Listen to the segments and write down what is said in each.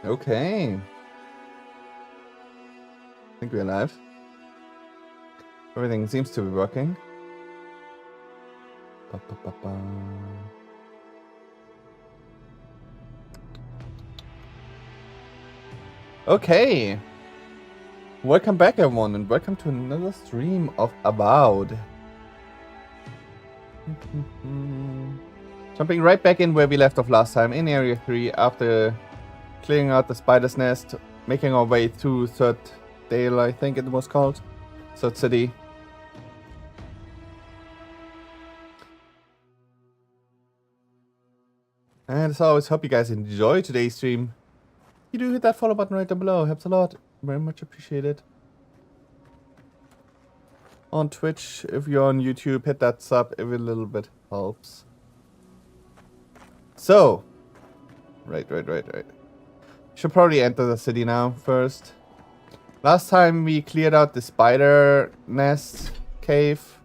Okay. I think we're alive. Everything seems to be working. Ba, ba, ba, ba. Okay. Welcome back, everyone, and welcome to another stream of Avowed. Jumping right back in where we left off last time, in Area 3, after clearing out the spider's nest, making our way through Third Dale, I think it was called. Third City. And as always, hope you guys enjoy today's stream. You do hit that follow button right down below, helps a lot. Very much appreciated. On Twitch, if you're on YouTube, hit that sub, every little bit helps. So, right. Should probably enter the city now first. Last time we cleared out the spider nest, cave,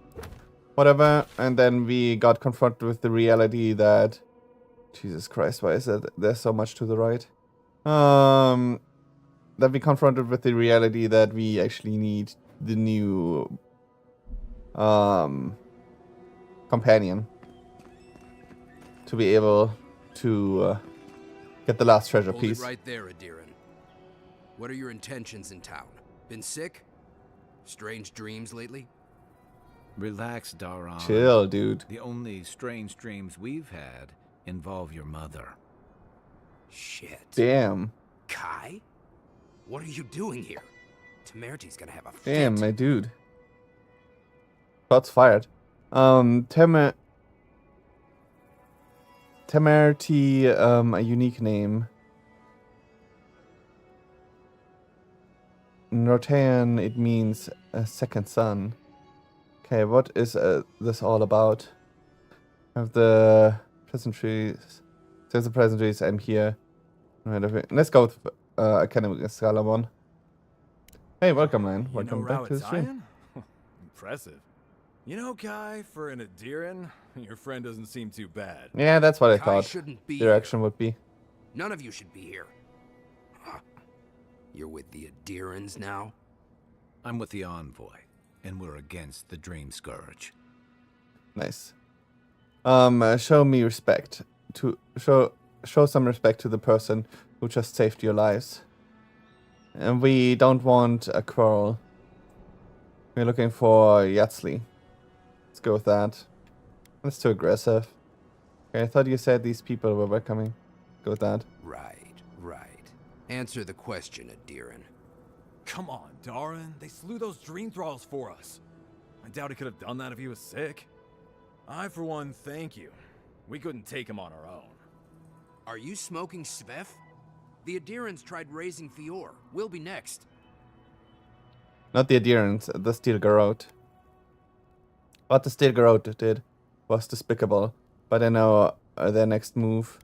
whatever, and then we got confronted with the reality that... Jesus Christ, why is it there's so much to the right? That we confronted with the reality that we actually need the new companion to be able to get the last treasure Hold piece. it right there, Adiran. What are your intentions in town? Been sick? Strange dreams lately? Relax, Daron. Chill, dude. The only strange dreams we've had involve your mother. Shit. Damn. Kai? What are you doing here? Temerty's gonna have a fit. Damn, my dude. Shots fired. Temerty, a unique name. Nortan, it means a second son. Okay, what is this all about? Have the pleasantries. There's the pleasantries. I'm here. Right, let's go with Academic Scalamon. Hey, welcome, man. Welcome back to the stream. Impressive. You know, Kai, for an Adiran, your friend doesn't seem too bad. Yeah, that's what I Kai thought shouldn't be their here. action would be. None of you should be here. Huh. You're with the Adirans now? I'm with the Envoy, and we're against the Dream Scourge. Nice. Show me respect. To show some respect to the person who just saved your lives. And we don't want a quarrel. We're looking for Yatsli. Let's go with that. That's too aggressive. Okay, I thought you said these people were welcoming. Go with that. Right. Answer the question, Adiran. Come on, Daron. They slew those dream thralls for us. I doubt he could have done that if he was sick. I, for one, thank you. We couldn't take him on our own. Are you smoking Svef? The Adirans tried raising Fior. We'll be next. Not the adherence, the Steel Garrote. What the Steel Garrote did was despicable. But I know their next move.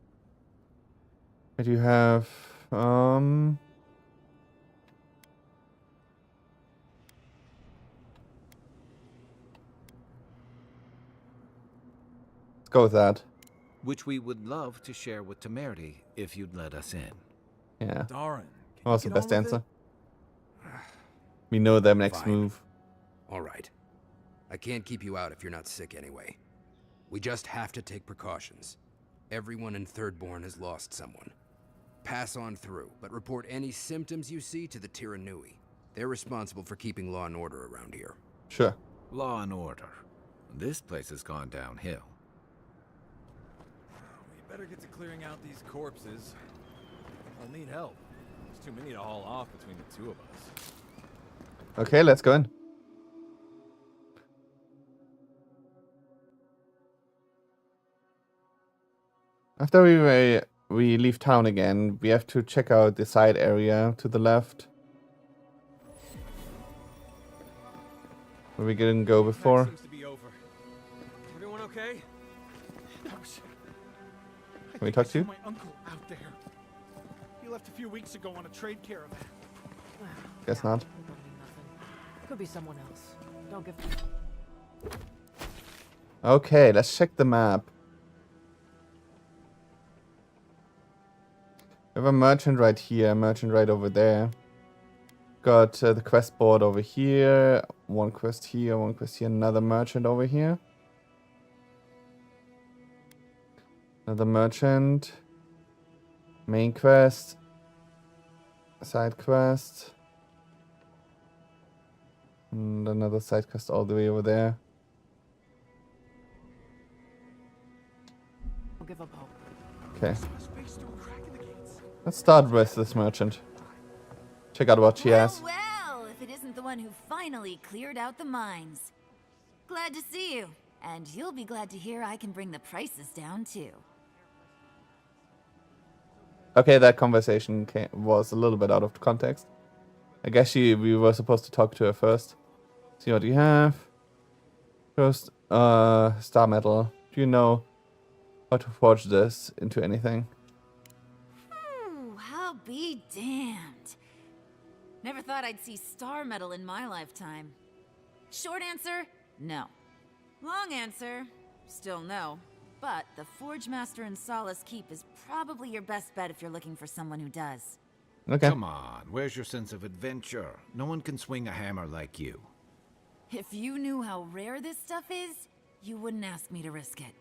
What do you have? Let's go with that. Which we would love to share with Temerty if you'd let us in. Yeah. Daron, What was the best get on with answer? We know their next Fine. move. All right. I can't keep you out if you're not sick anyway. We just have to take precautions. Everyone in Thirdborn has lost someone. Pass on through, but report any symptoms you see to the Tiranui. They're responsible for keeping law and order around here. Sure. Law and order. This place has gone downhill. We better get to clearing out these corpses. I'll need help. There's too many to haul off between the two of us. Okay, let's go in. After we leave town again, we have to check out the side area to the left. Where we didn't go before. Seems to be over. Everyone okay? Can we talk to you? My uncle out there. He left a few weeks ago on a trade caravan. Guess not. Could be someone else. Don't give. Okay, let's check the map. We have a merchant right here, a merchant right over there. Got the quest board over here. One quest here, one quest here. Another merchant over here. Another merchant. Main quest. Side quest. And another side quest all the way over there. I'll give up hope. Okay. Let's start with this merchant. Check out what she has. Well, if it isn't the one who finally cleared out the mines. Glad to see you. And you'll be glad to hear I can bring the prices down too. Okay, that conversation was a little bit out of context. I guess we were supposed to talk to her first. See what you have. First, star metal. Do you know how to forge this into anything? I'll be damned. Never thought I'd see star metal in my lifetime. Short answer, no. Long answer, still no. But the Forge Master in Solace Keep is probably your best bet if you're looking for someone who does. Okay. Come on, where's your sense of adventure? No one can swing a hammer like you. If you knew how rare this stuff is, you wouldn't ask me to risk it.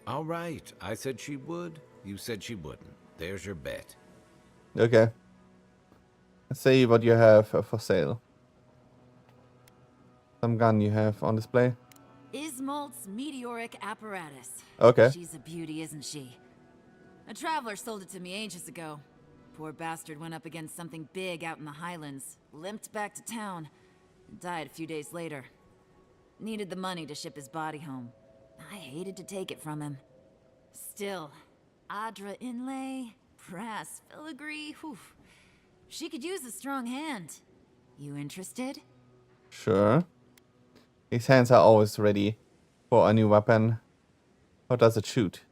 All right, I said she would. You said she wouldn't. There's your bet. Okay. Let's see what you have for sale. Some gun you have on display. Ismolt's meteoric apparatus. Okay. She's a beauty, isn't she? A traveler sold it to me ages ago. Poor bastard went up against something big out in the highlands, limped back to town, and died a few days later. Needed the money to ship his body home. I hated to take it from him. Still, Adra inlay, brass filigree, whew. She could use a strong hand. You interested? Sure. His hands are always ready for a new weapon. How does it shoot?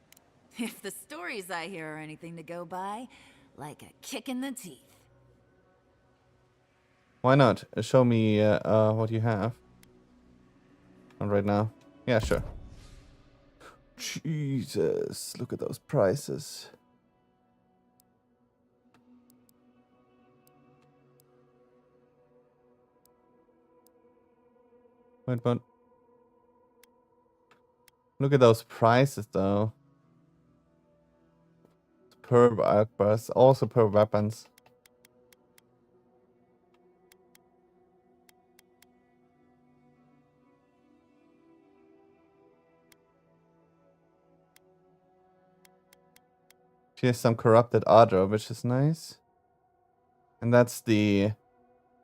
If the stories I hear are anything to go by, like a kick in the teeth. Why not? Show me what you have. Not right now. Yeah, sure. Jesus, look at those prices. Wait, but look at those prices, though. Superb outbursts, all superb weapons. She has some corrupted ardor, which is nice. And that's the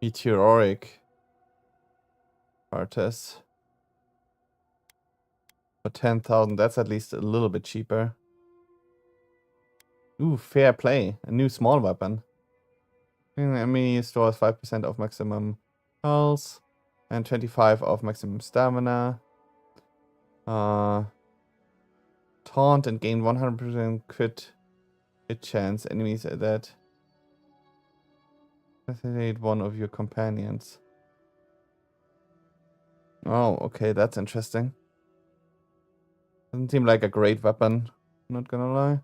meteoric artist. For 10,000, that's at least a little bit cheaper. Ooh, fair play. A new small weapon. Enemy stores 5% of maximum health and 25 of maximum stamina. Taunt and gain 100% crit hit chance. Enemies at that. Assassinate one of your companions. Oh, okay, that's interesting. Doesn't seem like a great weapon, not gonna lie.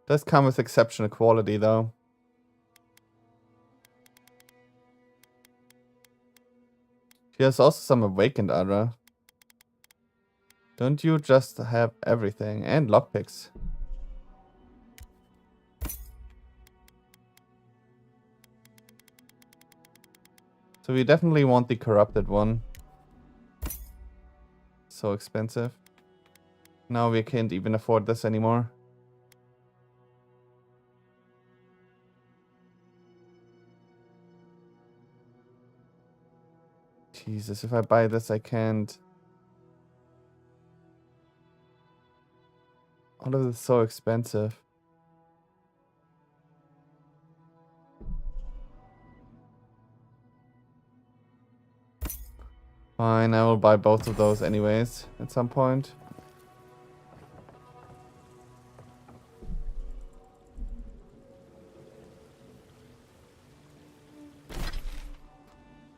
Does come with exceptional quality though. She has also some awakened armor. Don't you just have everything? And lockpicks. So we definitely want the corrupted one. So expensive. Now we can't even afford this anymore. Jesus, if I buy this, I can't. All of this is so expensive. Fine, I will buy both of those anyways at some point.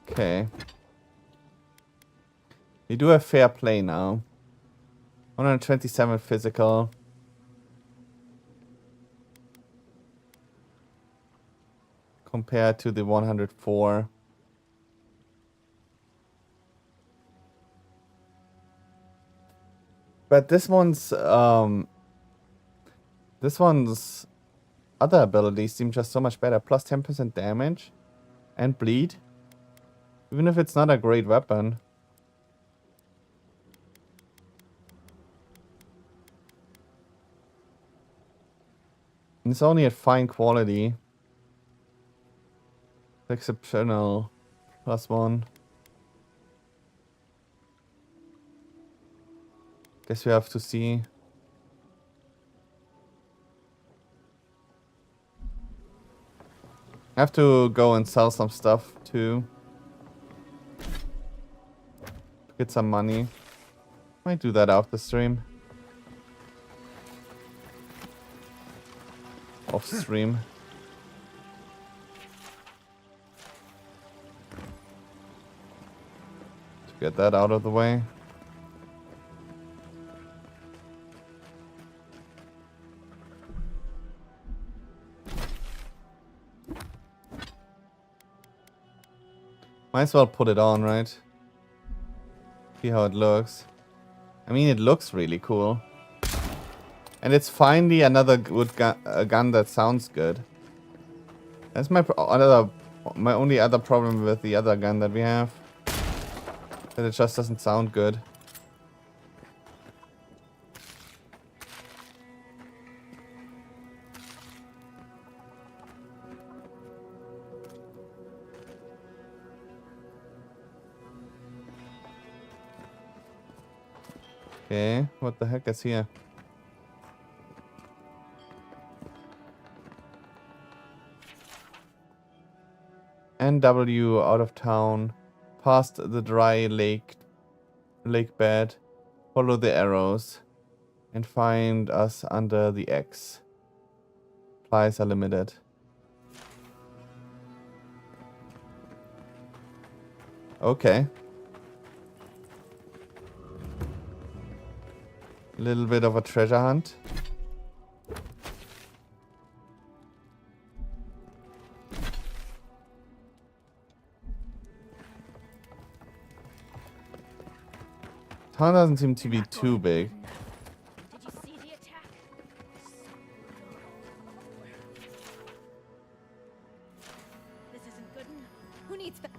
Okay. We do have fair play now. 127 physical. Compared to the 104. But this one's other abilities seem just so much better. Plus 10% damage and bleed. Even if it's not a great weapon. And it's only at fine quality. Exceptional. +1. Guess we have to see. I have to go and sell some stuff too. Get some money. Might do that after stream. Off stream. To get that out of the way. Might as well put it on, right? See how it looks. I mean, it looks really cool. And it's finally another good gun that sounds good. That's my only other problem with the other gun that we have. That it just doesn't sound good. Okay, what the heck is here? NW out of town, past the dry lake bed, follow the arrows, and find us under the X. Supplies are limited. Okay. A little bit of a treasure hunt. Town doesn't seem to be too big. Did you see the attack? This isn't good. Who needs that?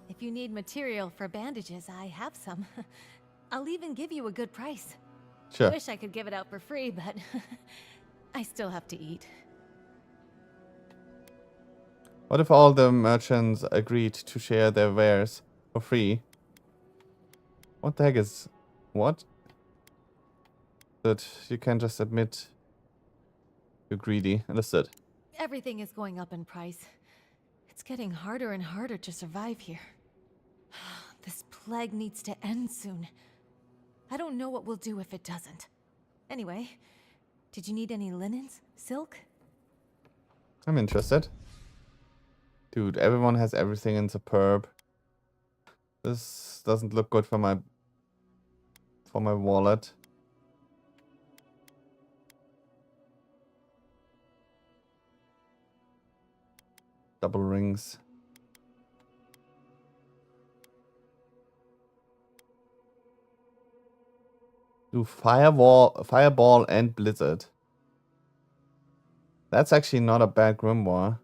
If you need material for bandages, I have some. I'll even give you a good price. Sure. Wish I could give it out for free, but I still have to eat. What if all the merchants agreed to share their wares for free? What the heck is... What? That you can just admit you're greedy. Understood. Everything is going up in price. It's getting harder and harder to survive here. This plague needs to end soon. I don't know what we'll do if it doesn't. Anyway, did you need any linens? Silk? I'm interested. Dude, everyone has everything in Superb. This doesn't look good for my wallet. Double rings. Do Fireball and Blizzard. That's actually not a bad grimoire.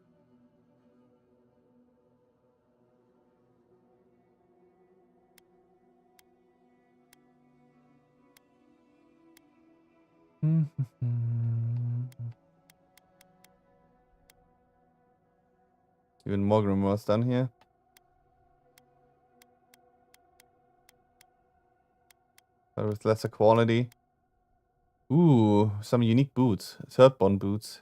Even more grimoires done here. But with lesser quality. Ooh, some unique boots. Third-born boots.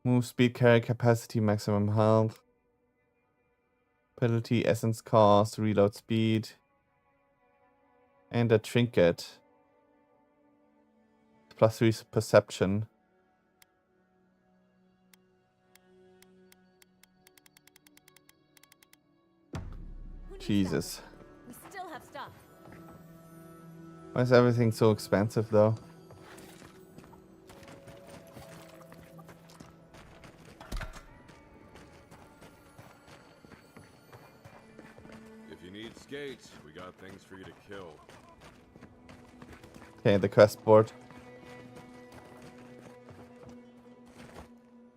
Move speed, carry capacity, maximum health. Penalty, essence cost, reload speed. And a trinket. +3 perception. Jesus. We still Why is everything so expensive though? If you need skates, we got things for you to kill. Okay, the quest board.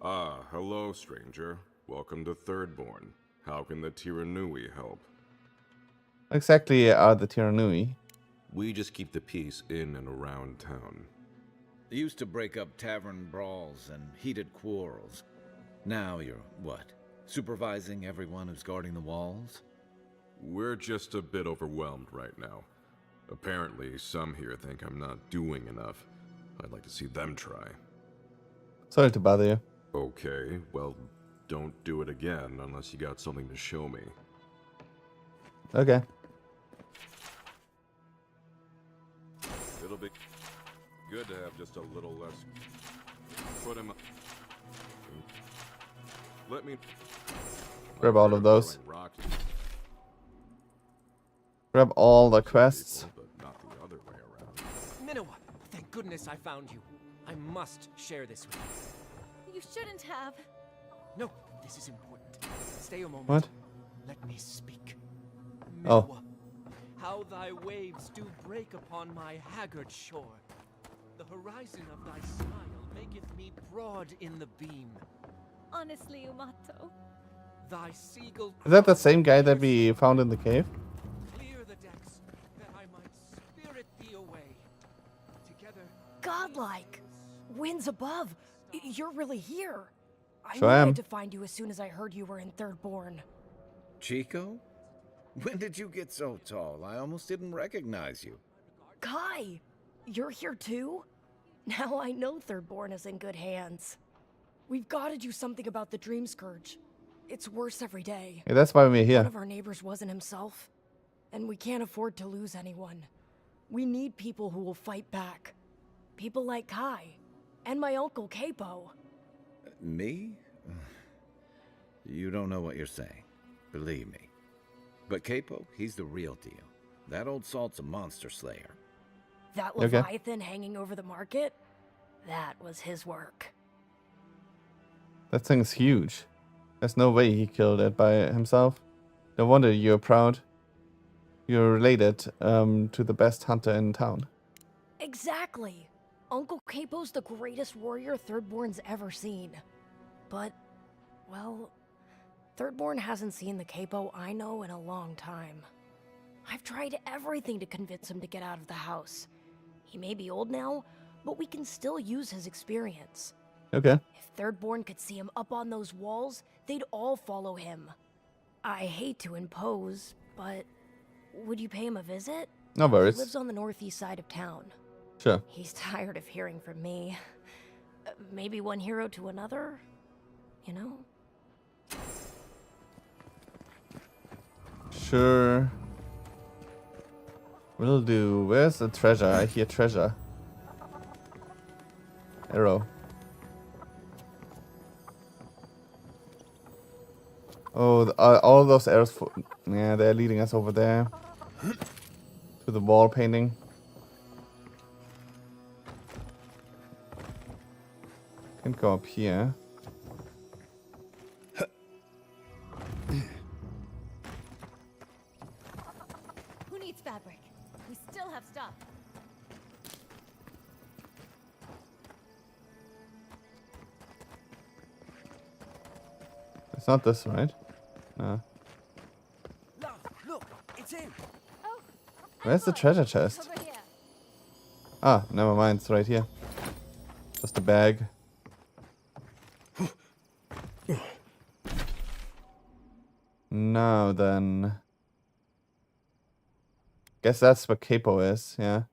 Ah, hello, stranger. Welcome to Thirdborn. How can the Tiranui help? What exactly are the Tiranui? We just keep the peace in and around town. They used to break up tavern brawls and heated quarrels. Now you're, what, supervising everyone who's guarding the walls? We're just a bit overwhelmed right now. Apparently, some here think I'm not doing enough. I'd like to see them try. Sorry to bother you. Okay, well, don't do it again unless you got something to show me. Okay. It'll be good to have just a little less. Put him. Let me Grab all of those. throwing rocks, Grab all the quests. but not the other way around. Minowa, thank goodness I found you. I must share this with you. You shouldn't have. No, this is important. Stay a moment. What? Let me speak. Oh. Minowa, how thy waves do break upon my haggard shore. The horizon of thy smile maketh me broad in the beam. Honestly, Umato. Thy seagull Is that the crows same guy that pierce we found in the cave? Clear the decks, that I might spirit thee away. Together. Godlike. Winds above. You're really here. I Sure knew I am. had to find you as soon as I heard you were in Thirdborn. Chico? When did you get so tall? I almost didn't recognize you. Kai, you're here too? Now I know Thirdborn is in good hands. We've got to do something about the Dream Scourge. It's worse every day. Yeah, that's why we're One here. of our neighbors wasn't himself, and we can't afford to lose anyone. We need people who will fight back. People like Kai, and my uncle Capo. Me? You don't know what you're saying. Believe me. But Capo, he's the real deal. That old salt's a monster slayer. That Okay. Leviathan hanging over the market? That was his work. That thing's huge. There's no way he killed it by himself. No wonder you're proud. You're related to the best hunter in town. Exactly. Uncle Capo's the greatest warrior Thirdborn's ever seen. But, well, Thirdborn hasn't seen the Capo I know in a long time. I've tried everything to convince him to get out of the house. He may be old now, but we can still use his experience. Okay. If Thirdborn could see him up on those walls, they'd all follow him. I hate to impose, but would you pay him a visit? No He worries. lives on the northeast side of town. Sure. He's tired of hearing from me. Maybe one hero to another? You know? Sure. Will do. Where's the treasure? I hear treasure. Arrow. Oh, all those arrows. Yeah, they're leading us over there. To the wall painting. Can't go up here. Who needs fabric? We still have stuff. It's not this, right? No. Look, it's him. Oh, Where's the Aloy, treasure chest? over here. Ah, never mind. It's right here. Just a bag. Now then. Guess that's where Capo is, yeah.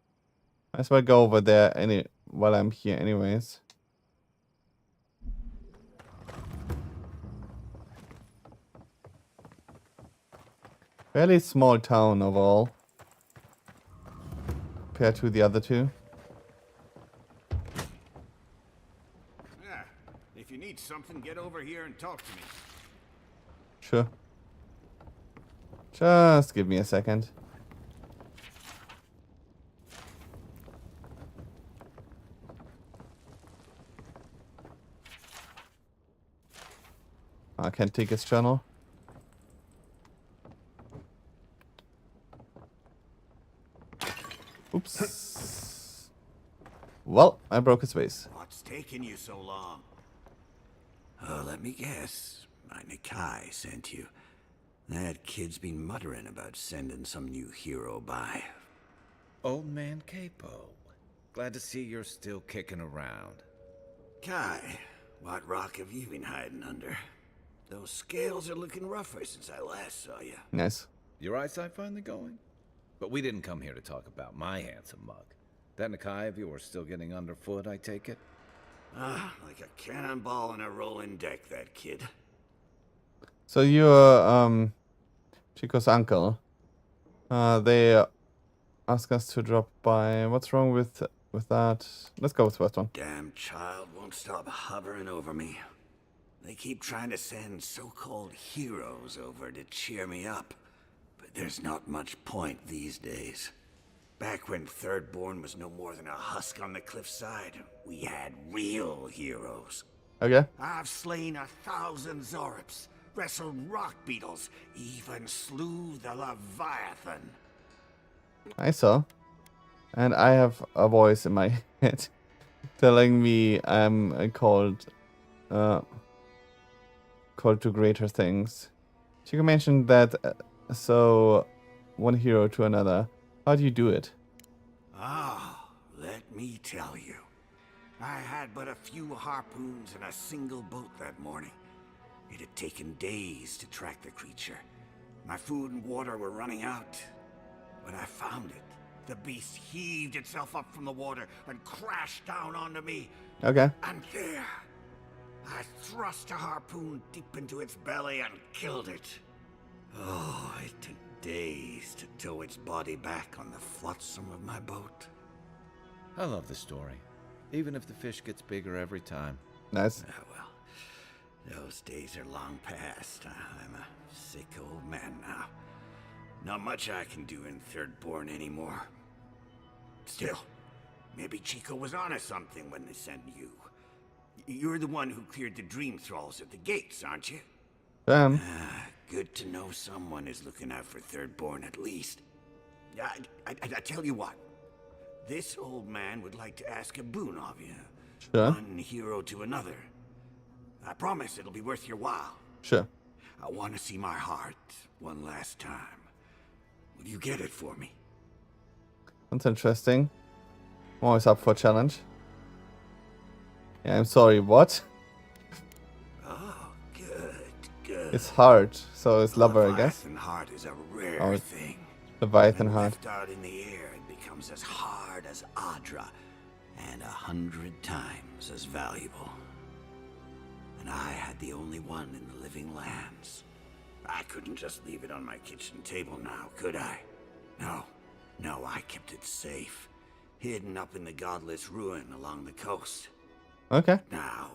Might as well go over there while I'm here anyways. Fairly small town overall. Compared to the other two. Yeah. If you need something, get over here and talk to me. Sure. Just give me a second. I can't take his journal. Oops. Well, I broke his vase. What's taking you so long? Oh, let me guess. My Nikai sent you. That kid's been muttering about sending some new hero by. Old man Capo. Glad to see you're still kicking around. Kai, what rock have you been hiding under? Those scales are looking rougher since I last saw you. Nice. Your eyesight finally going? But we didn't come here to talk about my handsome mug. That Nikai of yours still getting underfoot, I take it? Ah, like a cannonball in a rolling deck, that kid. So you're Chico's uncle. They ask us to drop by. What's wrong with that? Let's go with the first one. Damn child won't stop hovering over me. They keep trying to send so-called heroes over to cheer me up. But there's not much point these days. Back when Thirdborn was no more than a husk on the cliffside, we had real heroes. Okay. I've slain 1,000 Zorips, wrestled rock beetles, even slew the Leviathan. I saw. And I have a voice in my head telling me I'm called to greater things. Chico mentioned that so one hero to another. How do you do it? Ah, let me tell you. I had but a few harpoons and a single boat that morning. It had taken days to track the creature. My food and water were running out. When I found it, the beast heaved itself up from the water and crashed down onto me. Okay. And there, I thrust a harpoon deep into its belly and killed it. Oh, it took days to tow its body back on the flotsam of my boat. I love the story. Even if the fish gets bigger every time. Nice. Ah, well, those days are long past. I'm a sick old man now. Not much I can do in Thirdborn anymore. Still, maybe Chico was onto something when they sent you. You're the one who cleared the dream thralls at the gates, aren't you? Damn. Good to know someone is looking out for Thirdborn at least. I tell you what. This old man would like to ask a boon of you. Sure. One hero to another. I promise it'll be worth your while. Sure. I want to see my heart one last time. Will you get it for me? That's interesting. I'm always up for a challenge. Yeah, I'm sorry, what? Oh, good. It's hard, so it's lover, I guess. Leviathan heart is a rare Oh, thing. Leviathan When heart. left out in the air, it becomes as hard as Adra, and 100 times as valuable. And I had the only one in the living lands. I couldn't just leave it on my kitchen table now, could I? No, I kept it safe, hidden up in the godless ruin along the coast. Okay. Now,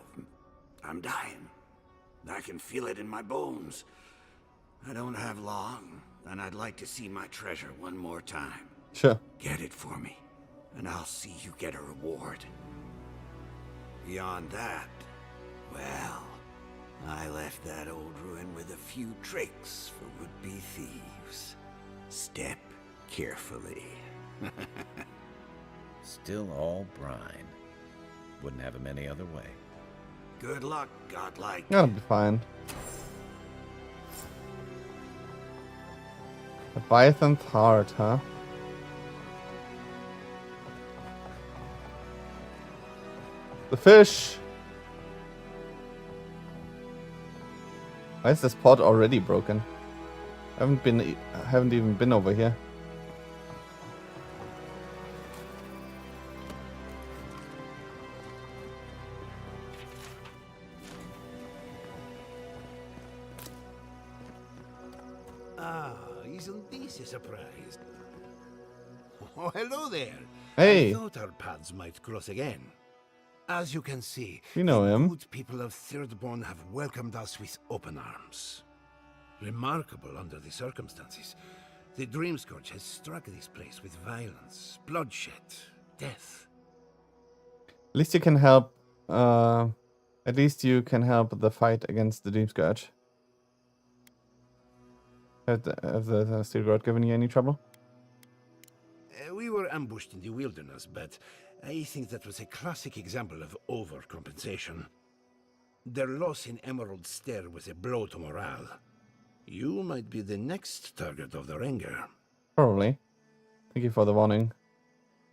I'm dying. I can feel it in my bones. I don't have long, and I'd like to see my treasure one more time. Sure. Get it for me, and I'll see you get a reward. Beyond that, well, I left that old ruin with a few tricks for would-be thieves. Step carefully. Still all brine. Wouldn't have him any other way. Good luck, godlike. That'll be fine. Leviathan's heart, huh? The fish! Why is this pot already broken? I haven't even been over here. Ah, isn't this a surprise? Oh, hello there. Hey. I thought our paths might cross again. As you can see, You know the him. good people of Thirdborn have welcomed us with open arms. Remarkable under the circumstances. The Dream Scourge has struck this place with violence, bloodshed, death. At least you can help. At least you can help the fight against the Dream Scourge. Have the Steel Guard given you any trouble? We were ambushed in the wilderness, but I think that was a classic example of overcompensation. Their loss in Emerald Stair was a blow to morale. You might be the next target of their anger. Probably. Thank you for the warning.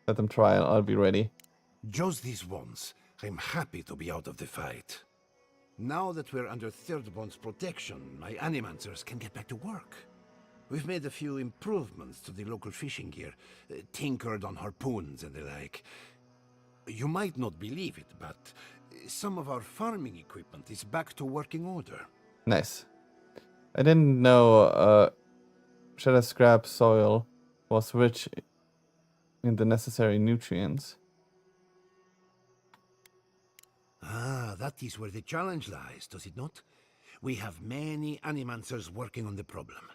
Let them try, I'll be ready. Just these once, I'm happy to be out of the fight. Now that we're under Thirdborn's protection, my animancers can get back to work. We've made a few improvements to the local fishing gear, tinkered on harpoons and the like. You might not believe it, but some of our farming equipment is back to working order. Nice. I didn't know Shadow Scrap soil was rich in the necessary nutrients. Ah, that is where the challenge lies, does it not? We have many animancers working on the problem.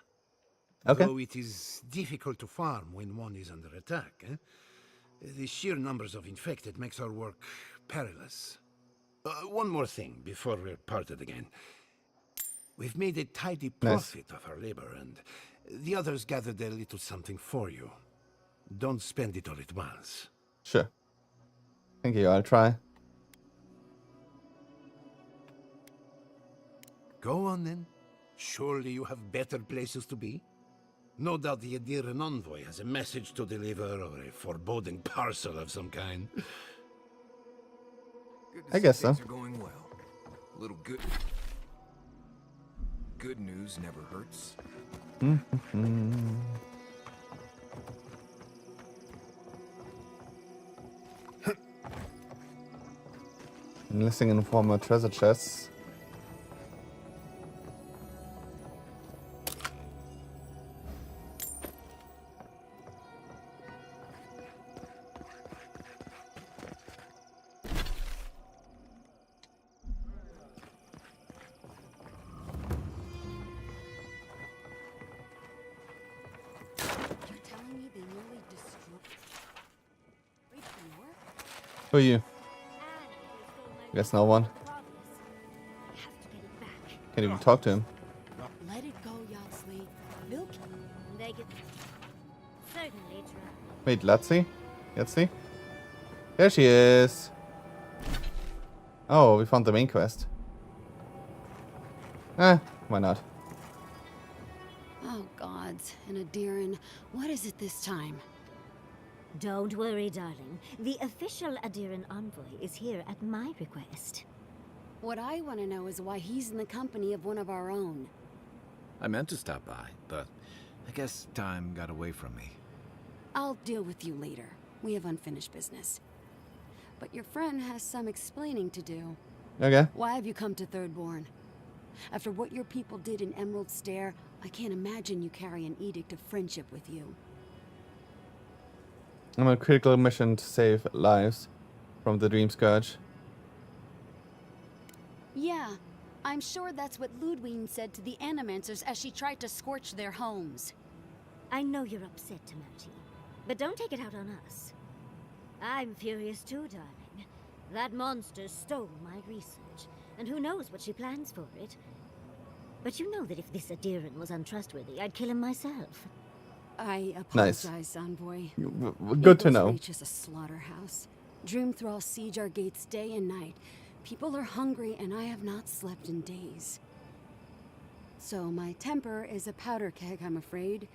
Okay. Though it is difficult to farm when one is under attack, eh? The sheer numbers of infected makes our work perilous. One more thing before we're parted again. We've made a tidy profit of our labor, and the others gathered a little something for you. Don't spend it all at once. Sure. Thank you, I'll try. Go on then. Surely you have better places to be. No doubt the Adiran envoy has a message to deliver or a foreboding parcel of some kind. I guess so. Things are going well. A little good news never hurts. Enlisting in former treasure chests. Who are you? Guess no one. Can't even talk to him. Let it go, Yoxley. Milk. They could certainly try. Wait, Latzi? Yatsi? There she is. Oh, we found the main quest. Why not? Oh, gods. And Adiran, what is it this time? Don't worry, darling. The official Adiran envoy is here at my request. What I want to know is why he's in the company of one of our own. I meant to stop by, but I guess time got away from me. I'll deal with you later. We have unfinished business. But your friend has some explaining to do. Okay. Why have you come to Thirdborn? After what your people did in Emerald Stair, I can't imagine you carry an edict of friendship with you. I'm on a critical mission to save lives from the Dream Scourge. Yeah, I'm sure that's what Ludwig said to the Animancers as she tried to scorch their homes. I know you're upset, Timothy, but don't take it out on us. I'm furious too, darling. That monster stole my research, and who knows what she plans for it. But you know that if this Adiran was untrustworthy, I'd kill him myself. I apologize, Envoy. Good to know. Reach is a slaughterhouse. Dreamthralls siege our gates day and night. People are hungry, and I have not slept in days. So my temper is a powder keg, I'm afraid.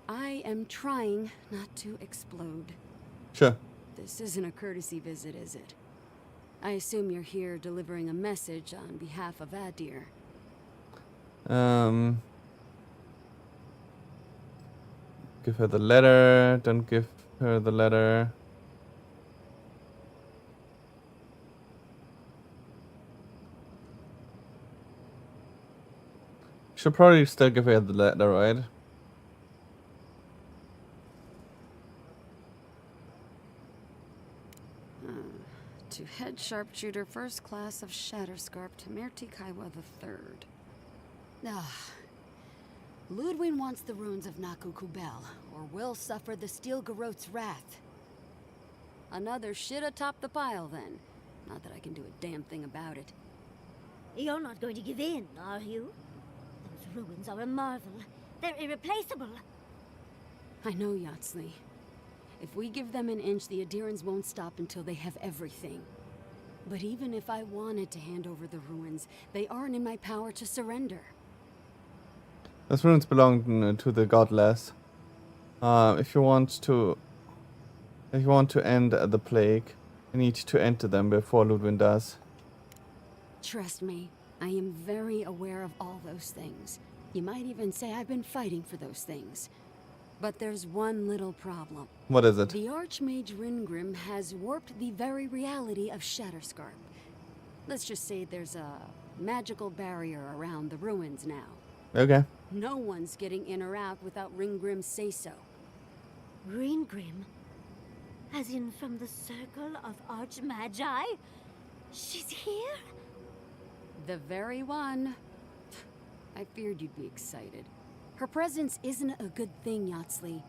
I am trying not to explode. Sure. This isn't a courtesy visit, is it? I assume you're here delivering a message on behalf of Adir. Give her the letter. Don't give her the letter. Should probably still give her the letter, right? To Head Sharpshooter, First Class of Shatterscarp, Tamirti Kaiwa III. Ludwig wants the ruins of Naku Kubel, or will suffer the Steel Garrote's wrath. Another shit atop the pile, then. Not that I can do a damn thing about it. You're not going to give in, are you? Those ruins are a marvel. They're irreplaceable. I know, Yatsley. If we give them an inch, the Adirans won't stop until they have everything. But even if I wanted to hand over the ruins, they aren't in my power to surrender. Those ruins belong to the godless. If you want to end the plague, you need to enter them before Ludwig does. Trust me, I am very aware of all those things. You might even say I've been fighting for those things. But there's one little problem. What is it? The Archmage Ringrim has warped the very reality of Shatterscarp. Let's just say there's a magical barrier around the ruins now. Okay. No one's getting in or out without Ringgrim's say-so. Ringrim? As in from the Circle of Archmagi? She's here? The very one. I feared you'd be excited. Her presence isn't a good thing, Yatsley.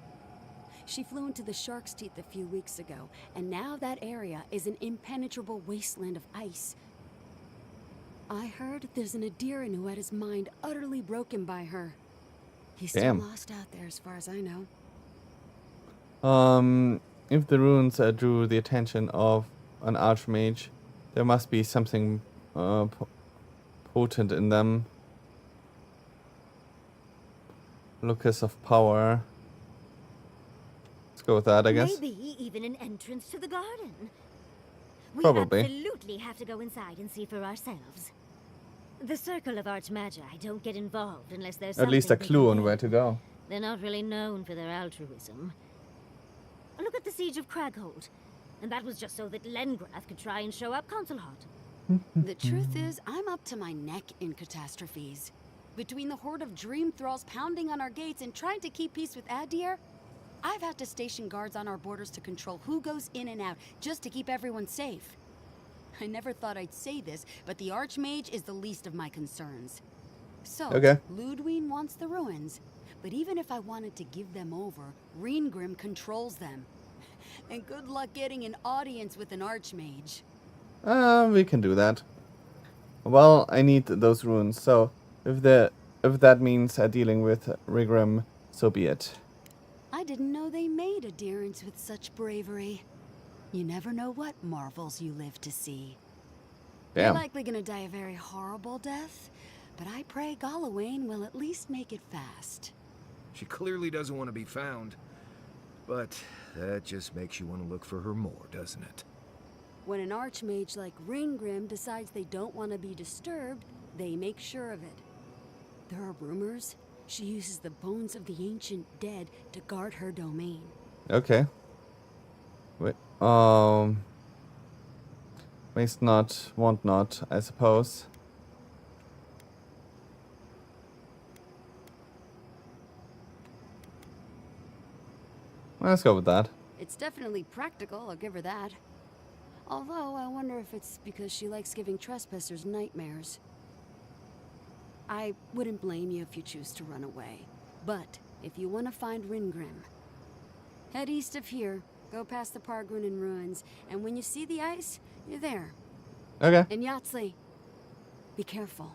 She flew into the Shark's Teeth a few weeks ago, and now that area is an impenetrable wasteland of ice. I heard there's an Adiran who had his mind utterly broken by her. He's still lost out there as far as I know. If the runes drew the attention of an Archmage, there must be something potent in them. Lucas of power. Let's go with that, I guess. Maybe even an entrance to the garden. We Probably. absolutely have to go inside and see for ourselves. The Circle of Archmagi don't get involved unless there's At least a something clue they on can where get. to go. They're not really known for their altruism. Look at the Siege of Craghold. And that was just so that Lengrath could try and show up Consulhot. The truth is, I'm up to my neck in catastrophes. Between the horde of dream thralls pounding on our gates and trying to keep peace with Adir, I've had to station guards on our borders to control who goes in and out, just to keep everyone safe. I never thought I'd say this, but the Archmage is the least of my concerns. So, Ludwig wants the ruins, but even if I wanted to give them over, Ringrim controls them. And good luck getting an audience with an Archmage. We can do that. Well, I need those runes, so if that means dealing with Ringrim, so be it. I didn't know they made Adirans with such bravery. You never know what marvels you live to see. Damn. They're likely gonna die a very horrible death, but I pray Galawain will at least make it fast. She clearly doesn't want to be found, but that just makes you want to look for her more, doesn't it? When an Archmage like Ringrim decides they don't want to be disturbed, they make sure of it. There are rumors she uses the bones of the ancient dead to guard her domain. Okay. Wait. Waste not, want not, I suppose. Let's go with that. It's definitely practical, I'll give her that. Although, I wonder if it's because she likes giving trespassers nightmares. I wouldn't blame you if you choose to run away. But, if you want to find Ringrim, head east of here, go past the Pargrunen ruins, and when you see the ice, you're there. Okay. And Yatsley, be careful.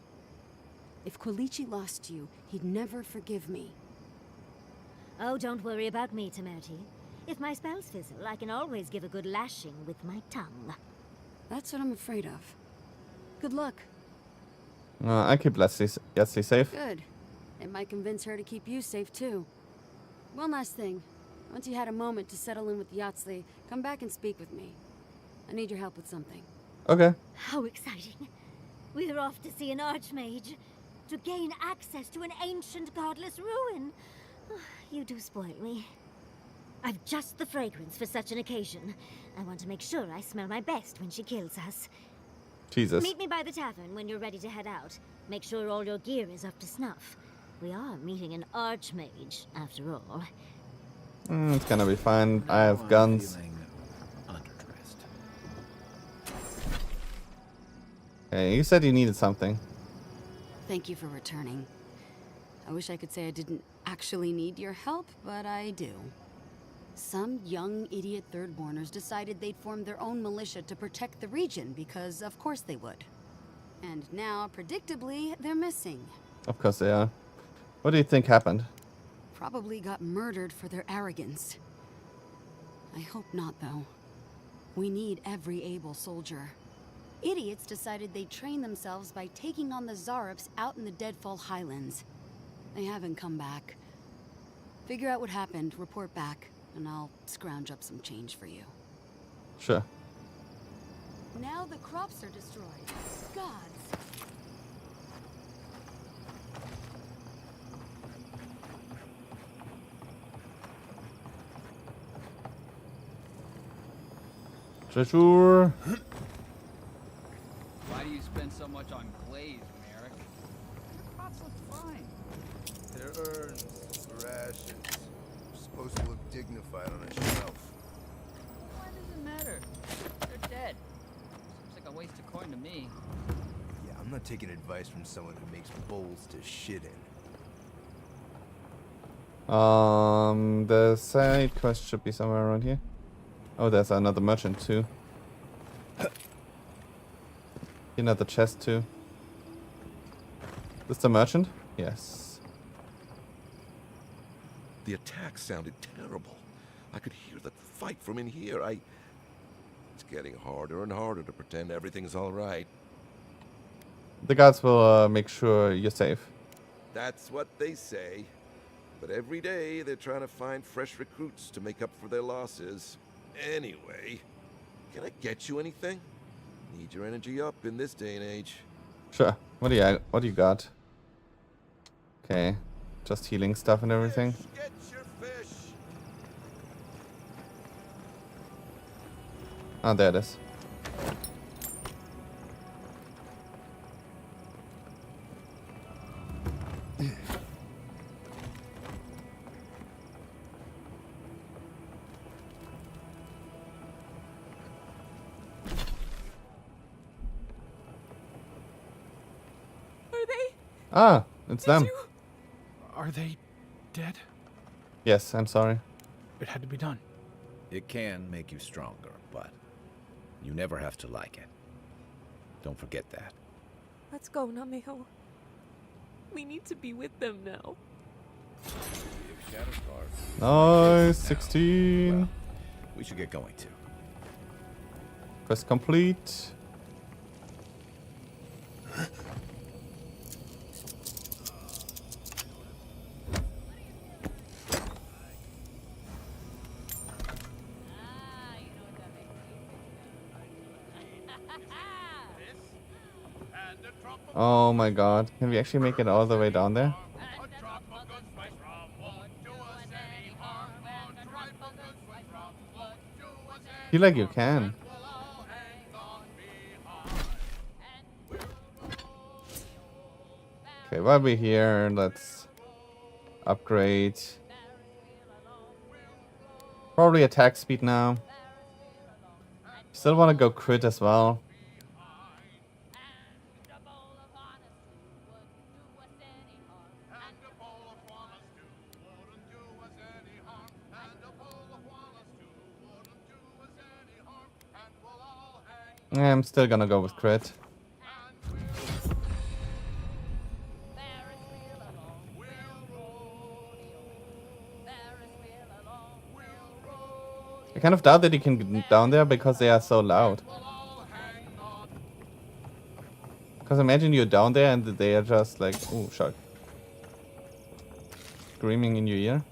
If Quilichi lost you, he'd never forgive me. Oh, don't worry about me, Temerity. If my spells fizzle, I can always give a good lashing with my tongue. That's what I'm afraid of. Good luck. I keep Yatsley safe. Good. It might convince her to keep you safe, too. One last thing. Once you had a moment to settle in with Yatsley, come back and speak with me. I need your help with something. Okay. How exciting. We're off to see an Archmage. To gain access to an ancient godless ruin. You do spoil me. I've just the fragrance for such an occasion. I want to make sure I smell my best when she kills us. Jesus. Meet me by the tavern when you're ready to head out. Make sure all your gear is up to snuff. We are meeting an Archmage, after all. It's gonna be fine. I have guns. Hey, you said you needed something. Thank you for returning. I wish I could say I didn't actually need your help, but I do. Some young idiot thirdborners decided they'd form their own militia to protect the region because of course they would. And now, predictably, they're missing. Of course they are. What do you think happened? probably got murdered for their arrogance. I hope not, though. We need every able soldier. Idiots decided they'd train themselves by taking on the Zarops out in the Deadfall Highlands. They haven't come back. Figure out what happened, report back, and I'll scrounge up some change for you. Sure. Now the crops are destroyed. Gods. Treasure. Why do you spend so much on glaze, Merrick? Your pots look fine. They're urns, rations. They're supposed to look dignified on a shelf. Why does it matter? They're dead. Seems like a waste of coin to me. Yeah, I'm not taking advice from someone who makes bowls to shit in. The side quest should be somewhere around here. Oh, there's another merchant too. Another chest too. This the merchant? Yes. The attack sounded terrible. I could hear the fight from in here. It's getting harder and harder to pretend everything's all right. The guards will make sure you're safe. That's what they say. But every day they're trying to find fresh recruits to make up for their losses. Anyway, can I get you anything? Need your energy up in this day and age. Sure. What do you got? Okay. Just healing stuff and everything. Get your fish. Ah, there it is. Ah, it's them. Are they dead? Yes, I'm sorry. It had to be done. It can make you stronger, but you never have to like it. Don't forget that. Let's go, Nameho. We need to be with them now. Nice, 16. Well, we should get going too. Quest complete. Oh my god. Can we actually make it all the way down there? I feel like you can. Okay, while we're here, let's upgrade. Probably attack speed now. Still want to go crit as well. I'm still gonna go with crit. I kind of doubt that you can get down there because they are so loud. Because imagine you're down there and they are just like, oh, shark. Screaming in your ear.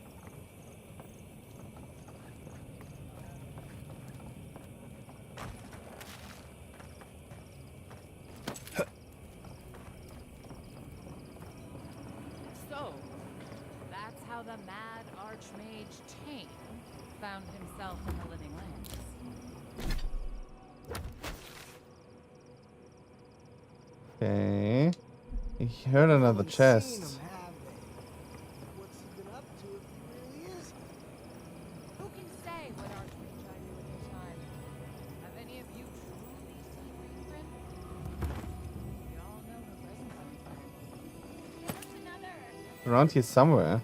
So, that's how the mad archmage Tane found himself in the Living Lands. Okay. I heard another chest. Who can say what archmage I knew in his time? Have any of you truly seen Greenbryn? We all know her presence. There's another. Around here somewhere.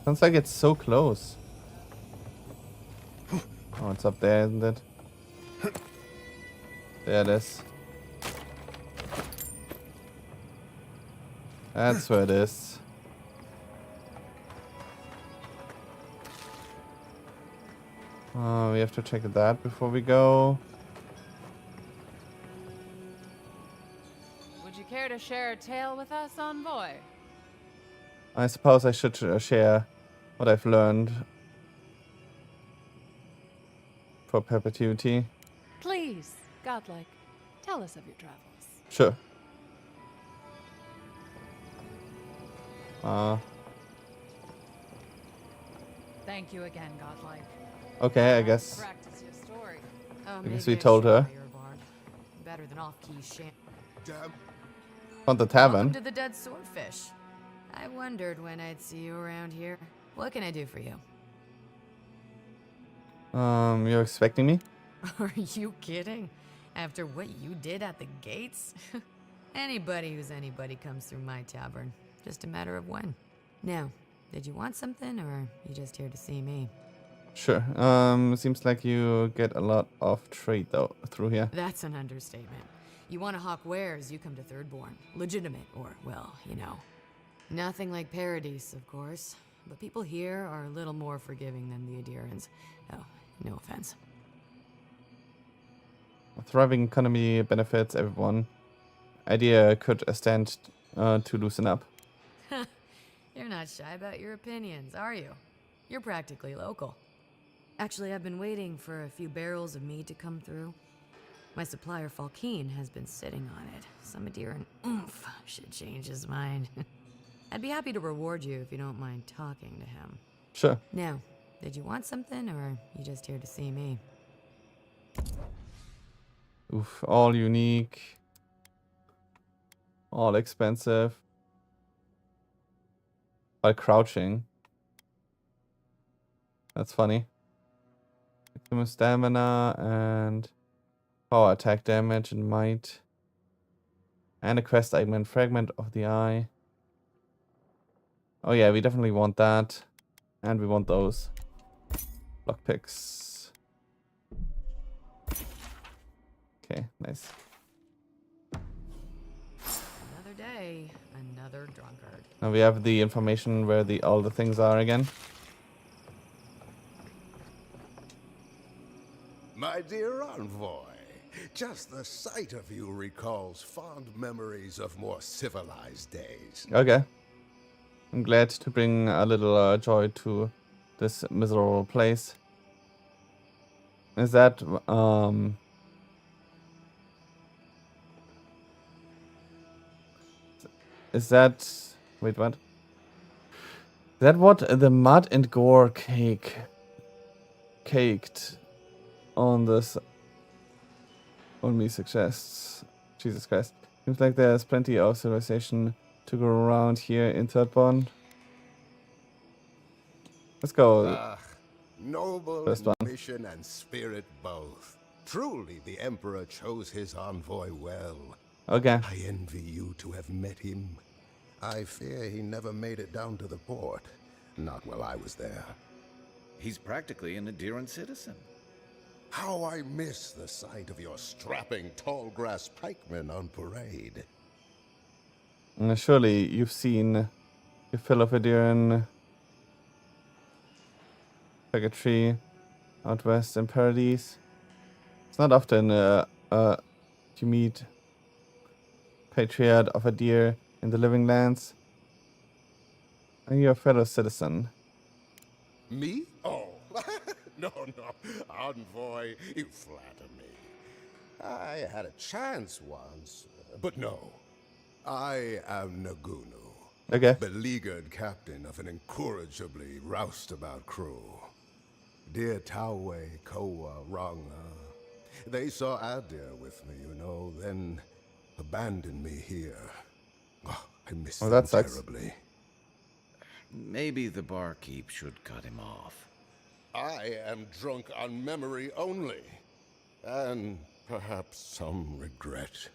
Sounds like it's so close. Oh, It's up there, isn't it? There it is. That's where it is. We have to check that before we go. Would you care to share a tale with us, Envoy? I suppose I should share what I've learned for perpetuity. Please, godlike, tell us of your travels. Sure. Thank you again, godlike. Okay, I guess. Practice your story. I guess we told her. Better than off-key sham. Damn. On the Welcome tavern. to the Dead Swordfish. I wondered when I'd see you around here. What can I do for you? You're expecting me? Are you kidding? After what you did at the gates? Anybody who's anybody comes through my tavern. Just a matter of when. Now, did you want something, or are you just here to see me? Sure. Seems like you get a lot of trade though through here. That's an understatement. You want to hawk wares, you come to Thirdborn. Legitimate, or, well, you know. Nothing like Paradise, of course. But people here are a little more forgiving than the Adirans. Oh, no offense. A thriving economy benefits everyone. Idea could stand to loosen up. You're not shy about your opinions, are you? You're practically local. Actually, I've been waiting for a few barrels of mead to come through. My supplier, Falkeen, has been sitting on it. Some Adiran oomph should change his mind. I'd be happy to reward you if you don't mind talking to him. Sure. Now, did you want something, or are you just here to see me? Oof, all unique. All expensive. By crouching. That's funny. Maximum stamina and power attack damage and might. And a quest item, fragment of the eye. Oh yeah, we definitely want that. And we want those. Lockpicks. Okay, nice. Another day, another drunkard. Now we have the information where all the things are again. My dear envoy, just the sight of you recalls fond memories of more civilized days. Okay. I'm glad to bring a little joy to this miserable place. Is that, wait, what? Is that what the mud and gore caked on this on me suggests? Jesus Christ. Seems like there's plenty of civilization to go around here in Thirdborn. Let's go. Noble First one. mission and spirit both. Truly, the Emperor chose his envoy well. Okay. I envy you to have met him. I fear he never made it down to the port. Not while I was there. He's practically an Adiran citizen. How I miss the sight of your strapping tall grass pikemen on parade. Surely you've seen your fill of Adiran purgatory out west in Paradise. It's not often you meet patriot of Adir in the living lands. Are you a fellow citizen? Me? Oh, no, envoy, you flatter me. I had a chance once, but no. I am Nagunu, Okay. beleaguered captain of an incorrigibly roustabout crew. Dear Tawe, Koa, Ranga, they saw Adir with me, you know, then abandoned me here. Oh, I miss them that sucks. terribly. Maybe the barkeep should cut him off. I am drunk on memory only, and perhaps some regret.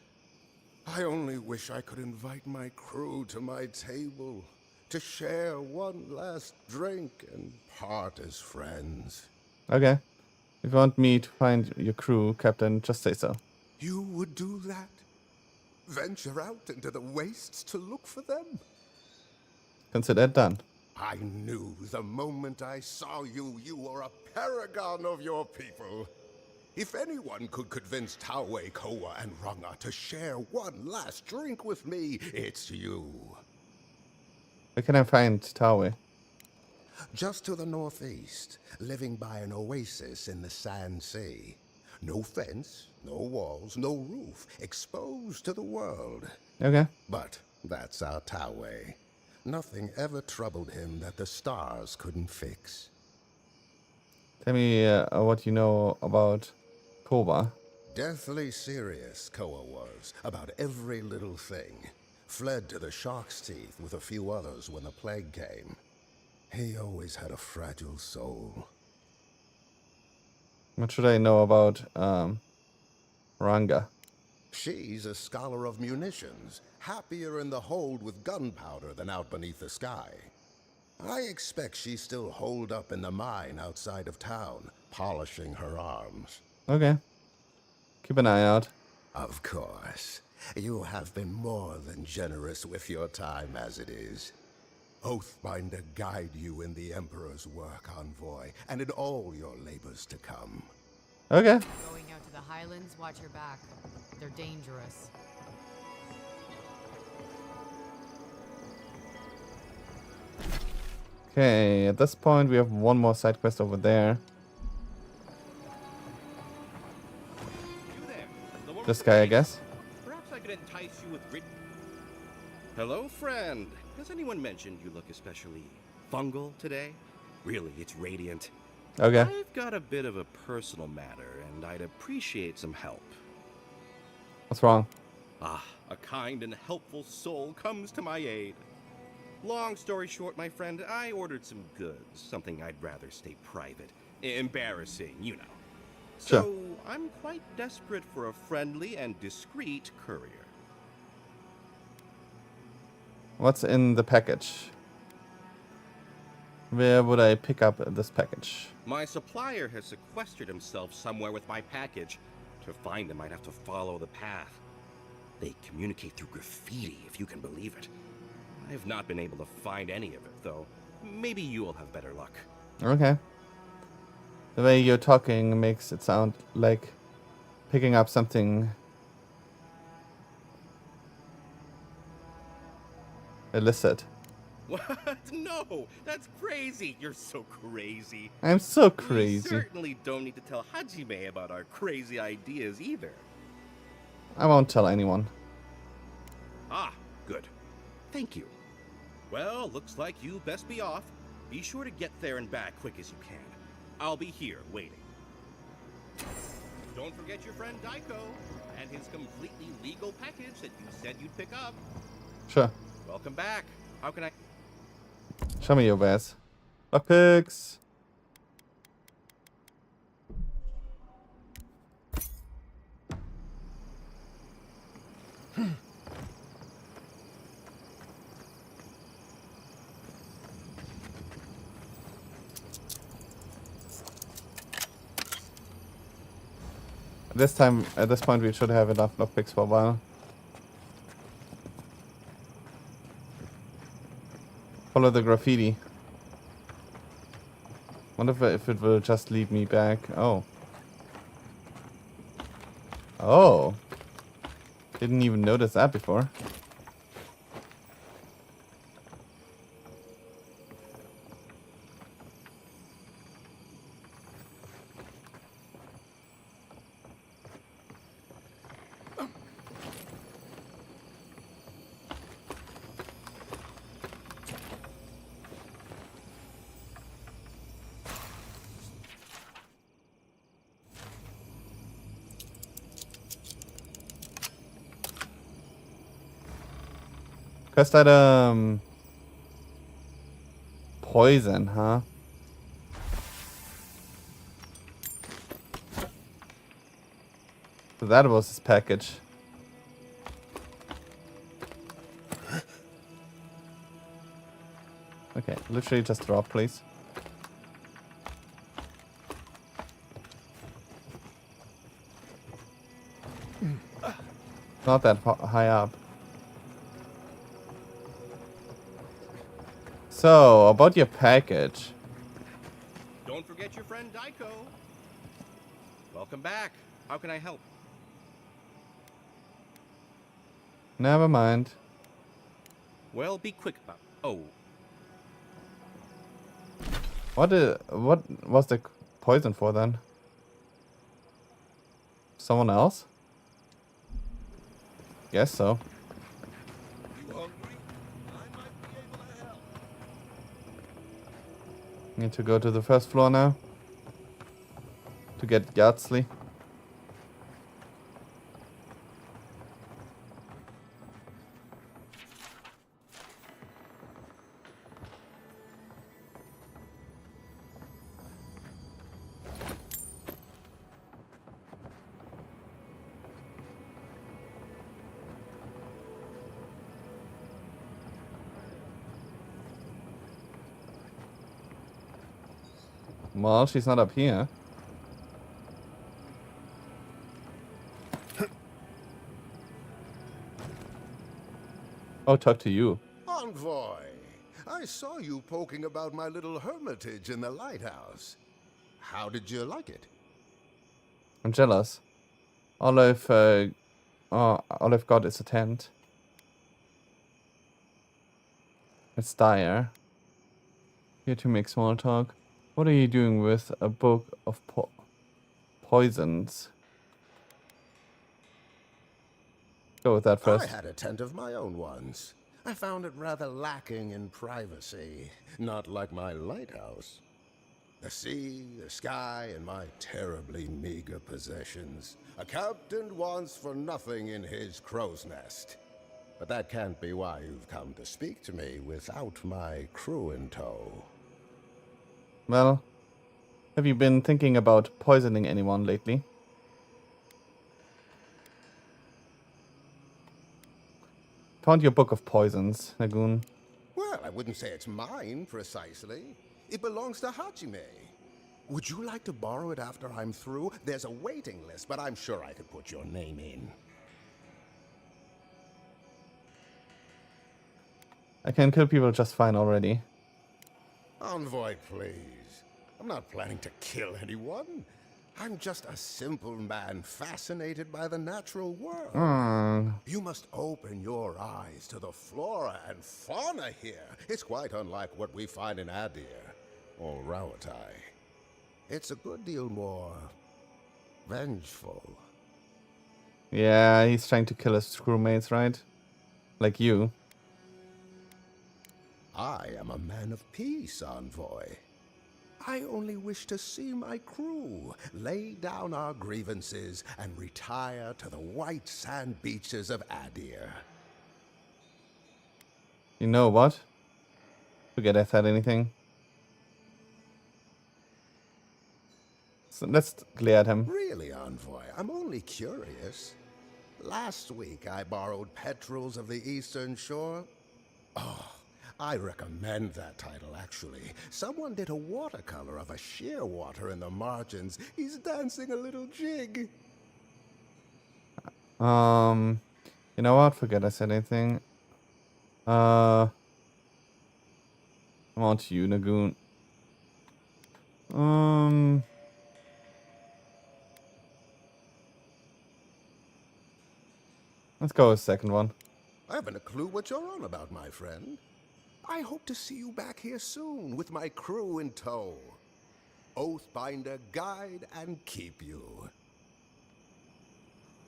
I only wish I could invite my crew to my table to share one last drink and part as friends. Okay. If you want me to find your crew, Captain, just say so. You would do that? Venture out into the wastes to look for them? Consider it done. I knew the moment I saw you, you were a paragon of your people. If anyone could convince Taue, Koa, and Runga to share one last drink with me, it's you. Where can I find Taue? Just to the northeast, living by an oasis in the Sand Sea. No fence, no walls, no roof, exposed to the world. Okay. But that's our Taue. Nothing ever troubled him that the stars couldn't fix. Tell me what you know about Koba. Deathly serious, Koa was, about every little thing. Fled to the shark's teeth with a few others when the plague came. He always had a fragile soul. What should I know about Ranga? She's a scholar of munitions, happier in the hold with gunpowder than out beneath the sky. I expect she's still holed up in the mine outside of town, polishing her arms. Okay. Keep an eye out. Of course. You have been more than generous with your time as it is. Oathbinder guide you in the Emperor's work, Envoy, and in all your labors to come. Okay. Going out to the Highlands, watch your back. They're dangerous. Okay, at this point we have one more side quest over there. This guy, I guess. Perhaps I could entice you with Hello, friend. Has anyone mentioned you look especially fungal today? Really, it's radiant. Okay. I've got a bit of a personal matter, and I'd appreciate some help. What's wrong? Ah, a kind and helpful soul comes to my aid. Long story short, my friend, I ordered some goods, something I'd rather stay private. Embarrassing, you know. Sure. So, I'm quite desperate for a friendly and discreet courier. What's in the package? Where would I pick up this package? My supplier has sequestered himself somewhere with my package. To find him, I'd have to follow the path. They communicate through graffiti, if you can believe it. I've not been able to find any of it, though. Maybe you'll have better luck. Okay. The way you're talking makes it sound like picking up something illicit. What? No! That's crazy! You're so crazy. I'm so We crazy. certainly don't need to tell Hajime about our crazy ideas either. I won't tell anyone. Ah, good. Thank you. Well, looks like you best be off. Be sure to get there and back quick as you can. I'll be here waiting. Don't forget your friend Daiko and his completely legal package that you said you'd pick up. Sure. Welcome back. How can I... Show me your wares. Lockpicks. At this point, we should have enough lockpicks for a while. Follow the graffiti. Wonder if it will just lead me back. Oh. Oh. Didn't even notice that before. Quest item. Poison, huh? So that was his package. Okay, literally just drop, please. Not that high up. So, about your package. Don't forget your friend Daiko. Welcome back. How can I help? Never mind. Well, be quick about. Oh, What was the poison for then? Someone else? Guess so. Need to go to the first floor now. To get Yardsley. Well, she's not up here. Oh, talk to you. Envoy, I saw you poking about my little hermitage in the lighthouse. How did you like it? I'm jealous. All I've got is a tent. It's dire. Here to make small talk. What are you doing with a book of poisons? Go with that first. I had a tent of my own once. I found it rather lacking in privacy, not like my lighthouse. The sea, the sky, and my terribly meager possessions. A captain wants for nothing in his crow's nest. But that can't be why you've come to speak to me without my crew in tow. Well, have you been thinking about poisoning anyone lately? Found your book of poisons, Nagoon. Well, I wouldn't say it's mine, precisely. It belongs to Hajime. Would you like to borrow it after I'm through? There's a waiting list, but I'm sure I could put your name in. I can kill people just fine already. Envoy, please. I'm not planning to kill anyone. I'm just a simple man fascinated by the natural world. You must open your eyes to the flora and fauna here. It's quite unlike what we find in Adir or Rawatai. It's a good deal more vengeful. Yeah, he's trying to kill his crewmates, right? Like you. I am a man of peace, Envoy. I only wish to see my crew lay down our grievances and retire to the white sand beaches of Adir. You know what? Forget I said anything. So let's glare at him. Really, Envoy, I'm only curious. Last week I borrowed Petrels of the Eastern Shore. Oh, I recommend that title, actually. Someone did a watercolor of a shearwater in the margins. He's dancing a little jig. You know what? Forget I said anything. I want you, Nagoon. Let's go with the second one. I haven't a clue what you're on about, my friend. I hope to see you back here soon with my crew in tow. Oathbinder, guide, and keep you.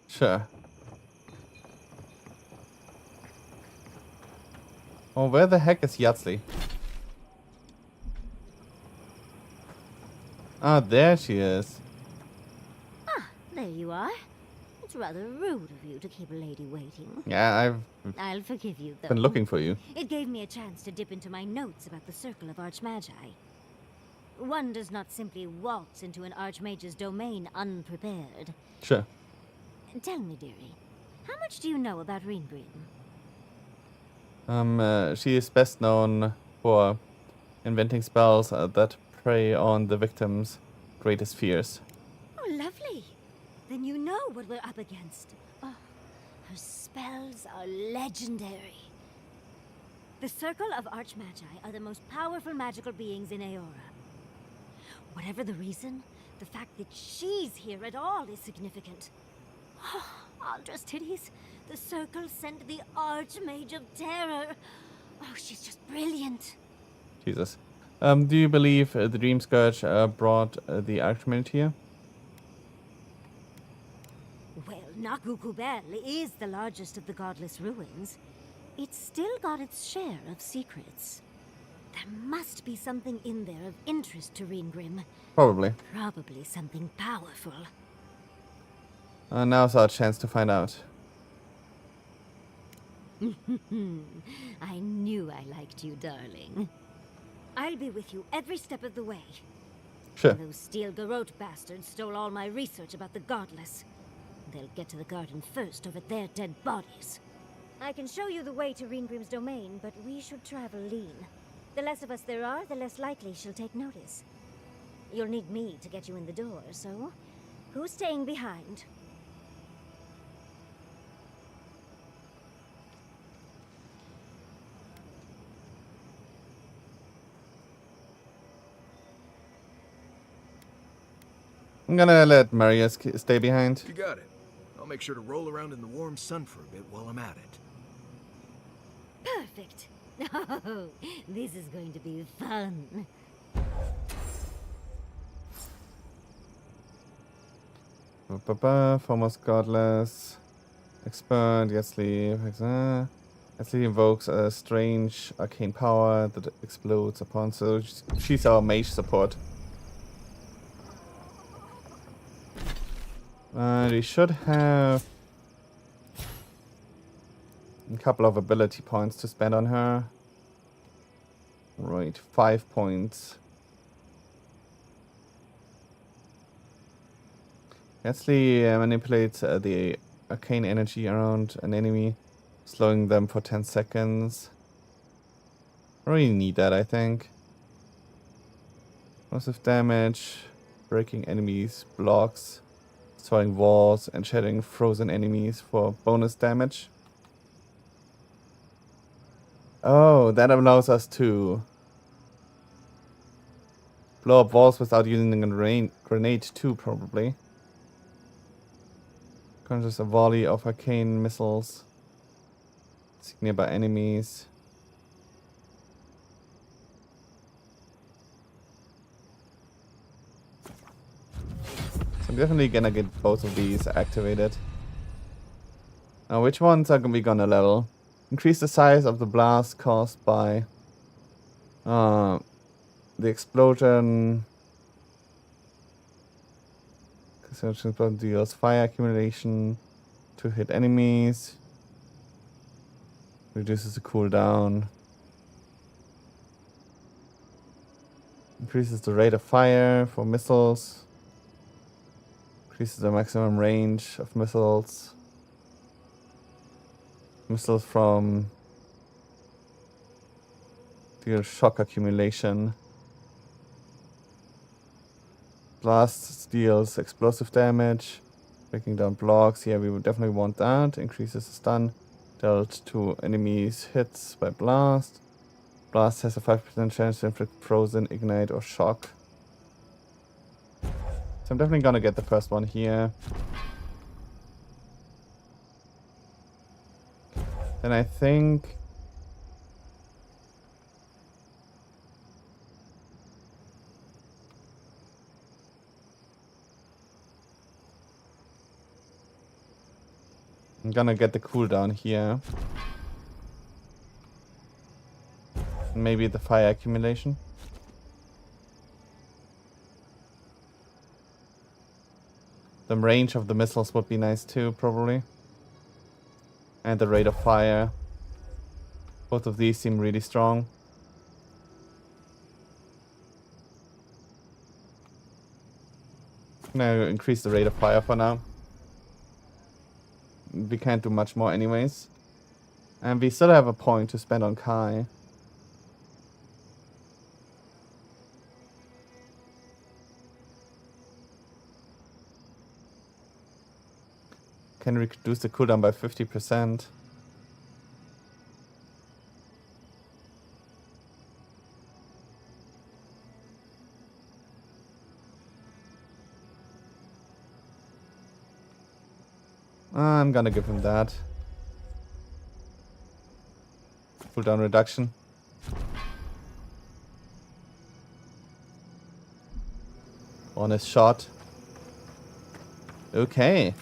Sure. Oh, where the heck is Yardsley? Ah, there she is. Ah, there you are. It's rather rude of you to keep a lady waiting. Yeah, I'll forgive you, though. been looking for you. It gave me a chance to dip into my notes about the Circle of Archmagi. One does not simply waltz into an Archmage's domain unprepared. Sure. Tell me, dearie, how much do you know about Reinbreeden? She is best known for inventing spells that prey on the victim's greatest fears. Oh, lovely. Then you know what we're up against. Oh, Her spells are legendary. The Circle of Archmagi are the most powerful magical beings in Eora. Whatever the reason, the fact that she's here at all is significant. Aldra's titties, the Circle sent the Archmage of Terror. Oh, she's just brilliant. Jesus. Do you believe the Dream Scourge brought the Archmage here? Well, Nakukubel is the largest of the godless ruins. It's still got its share of secrets. There must be something in there of interest to Reengrim. Probably. Probably something powerful. Now's our chance to find out. I knew I liked you, darling. I'll be with you every step of the way. Sure. Those Steel Garrote bastards stole all my research about the Godless. They'll get to the garden first over their dead bodies. I can show you the way to Reengrim's domain, but we should travel lean. The less of us there are, the less likely she'll take notice. You'll need me to get you in the door, so who's staying behind? I'm gonna let Maria stay behind. You got it. I'll make sure to roll around in the warm sun for a bit while I'm at it. Perfect. Oh, this is going to be fun. Foremost Godless. Expert, Yesley. Yesley invokes a strange arcane power that explodes upon, so she's our mage support. We should have a couple of ability points to spend on her. Right, 5 points. Yesley manipulates the arcane energy around an enemy, slowing them for 10 seconds. I really need that, I think. Massive damage, breaking enemies, blocks, destroying walls, and shattering frozen enemies for bonus damage. Oh, that allows us to blow up walls without using a grenade too, probably. Conjures a volley of arcane missiles. Seek nearby enemies. So I'm definitely gonna get both of these activated. Now, which ones are we gonna level? Increase the size of the blast caused by the explosion. Explosion deals fire accumulation to hit enemies. Reduces the cooldown. Increases the rate of fire for missiles. Increases the maximum range of missiles. Missiles from deal shock accumulation. Blast deals explosive damage. Breaking down blocks. Yeah, we would definitely want that. Increases the stun dealt to enemies hits by blast. Blast has a 5% chance to inflict frozen, ignite, or shock. So I'm definitely gonna get the first one here. Then I think I'm gonna get the cooldown here. Maybe the fire accumulation. The range of the missiles would be nice too, probably. And the rate of fire. Both of these seem really strong. I'm gonna increase the rate of fire for now. We can't do much more anyways. And we still have a point to spend on Kai. can reduce the cooldown by 50%. I'm gonna give him that. Cooldown reduction. Bonus shot. Okay.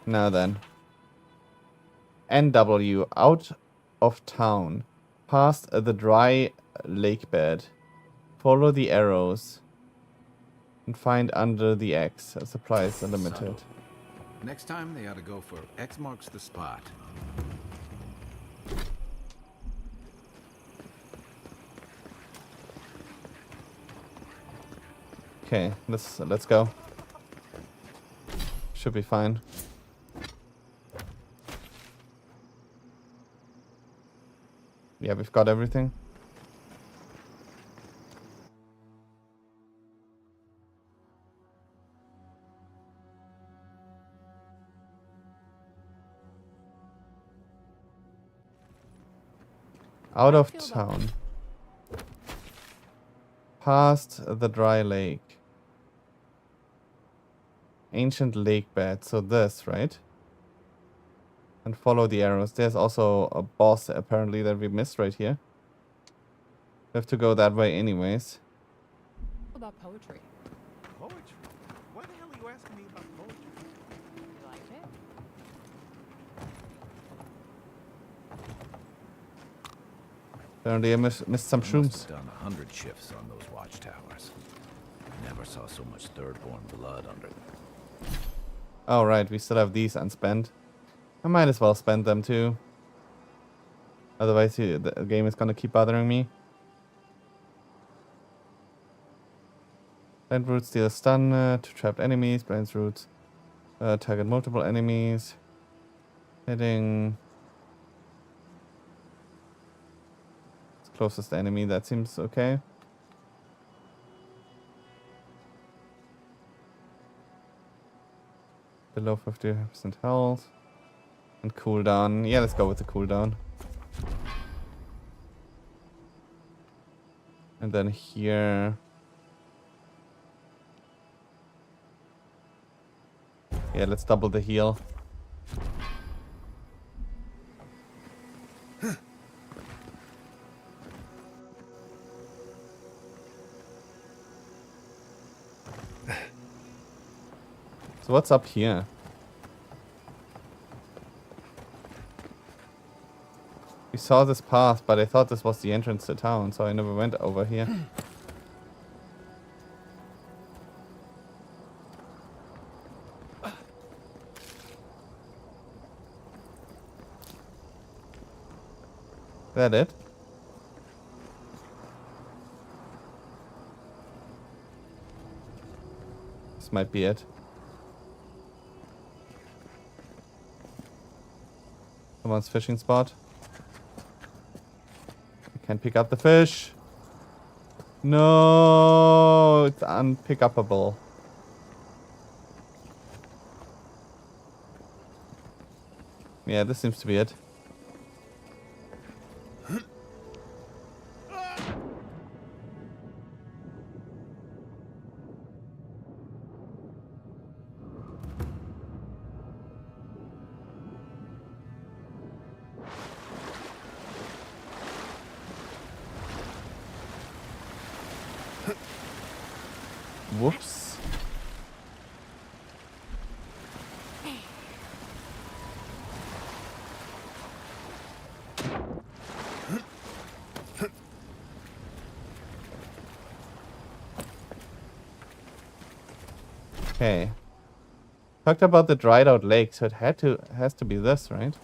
Now then. NW, out of town. Past the dry lake bed. Follow the arrows. And find under the X. Supplies are limited. Subtle. Next time they ought to go for X marks the spot. Okay, let's go. Should be fine. Yeah, we've got everything. Out of town. Past the dry lake. Ancient lake bed. So this, right? And follow the arrows. There's also a boss apparently that we missed right here. We have to go that way anyways. About poetry. Poetry? Why the hell are you asking me about poetry? You like it? Apparently I missed some Must shrooms. have done 100 shifts on those watchtowers. Never saw so much third-born blood under them. Oh right, we still have these unspent. I might as well spend them too. Otherwise the game is gonna keep bothering me. Blind roots deal stun to trapped enemies. Blind roots target multiple enemies. Hitting closest enemy, that seems okay. Below 50% health. And cooldown. Yeah, let's go with the cooldown. And then here. Yeah, let's double the heal. So what's up here? We saw this path, but I thought this was the entrance to town, so I never went over here. That it? This might be it. Someone's fishing spot. I can't pick up the fish. No, it's unpickupable. Yeah, this seems to be it. Whoops. Okay. Talked about the dried out lake, so it has to be this, right?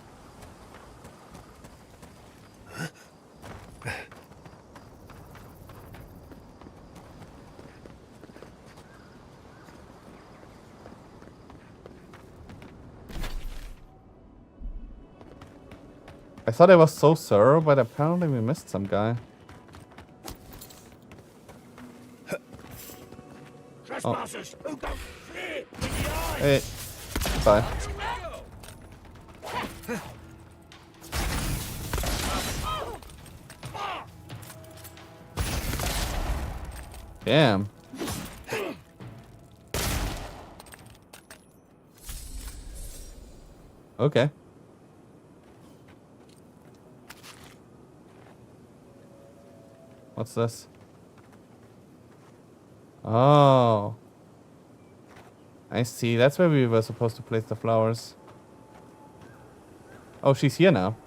I thought I was so thorough, but apparently we missed some guy. Trespassers who don't fit in the eye. Hey. Bye. Damn. Okay. What's this? Oh. I see. That's where we were supposed to place the flowers. Oh, she's here now.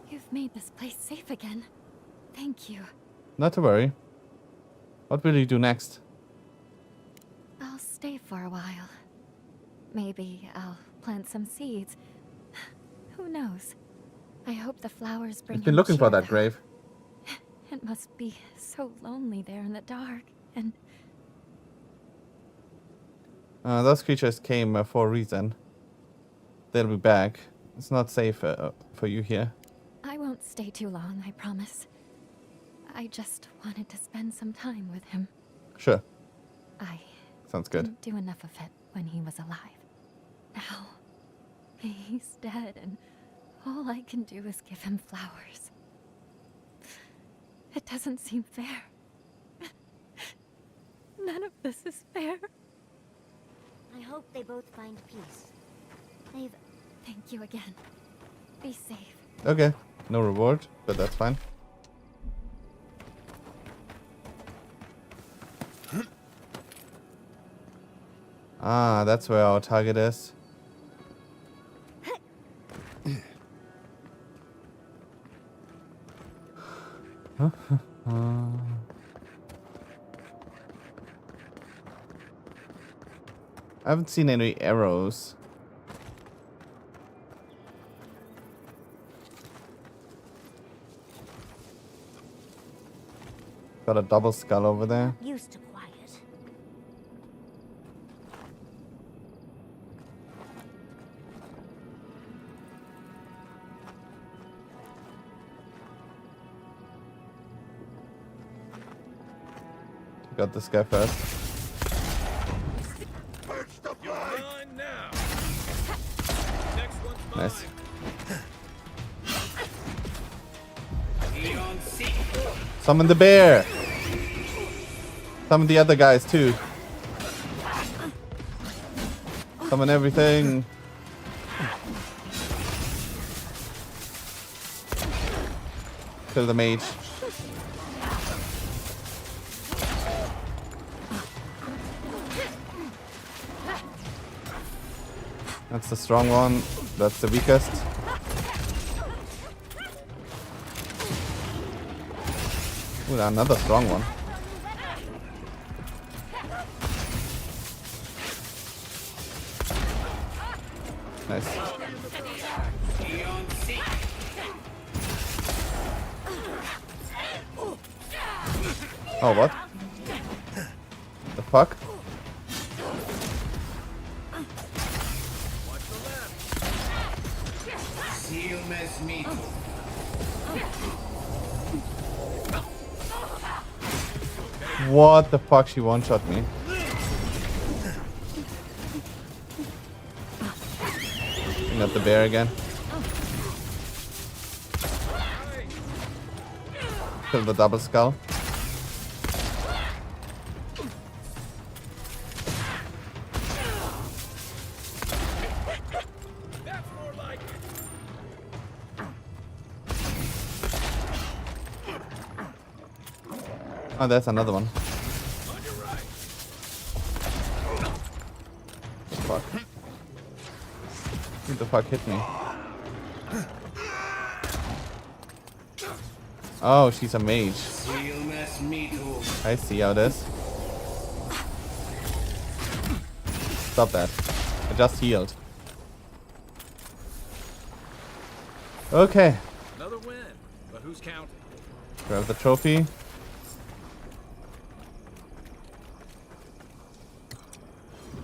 You've made this place safe again. Thank you. Not to worry. What will you do next? I'll stay for a while. Maybe I'll plant some seeds. Who knows? I hope the flowers bring He's been him looking for cheer, that though. grave. It must be so lonely there in the dark. And Those creatures came for a reason. They'll be back. It's not safe for you here. I won't stay too long, I promise. I just wanted to spend some time with him. Sure. I Sounds good. didn't do enough of it when he was alive. Now, he's dead, and all I can do is give him flowers. It doesn't seem fair. None of this is fair. I hope they both find peace. They've... Thank you again. Be safe. Okay. No reward, but that's fine. Ah, that's where our target is. I haven't seen any arrows. Got a double skull over there. used to quiet. Got this guy first. Nice. Summon the bear. Summon the other guys too. Summon everything. Kill the mage. That's the strong one. That's the weakest. Ooh, another strong one. Nice. Oh, what? The fuck? What the fuck? She one-shot me. Bring up the bear again. Kill the double skull. Oh, that's another one. Fuck. Who the fuck hit me? Oh, she's a mage. I see how it is. Stop that. I just healed. Okay. Another win, but who's counting? Grab the trophy.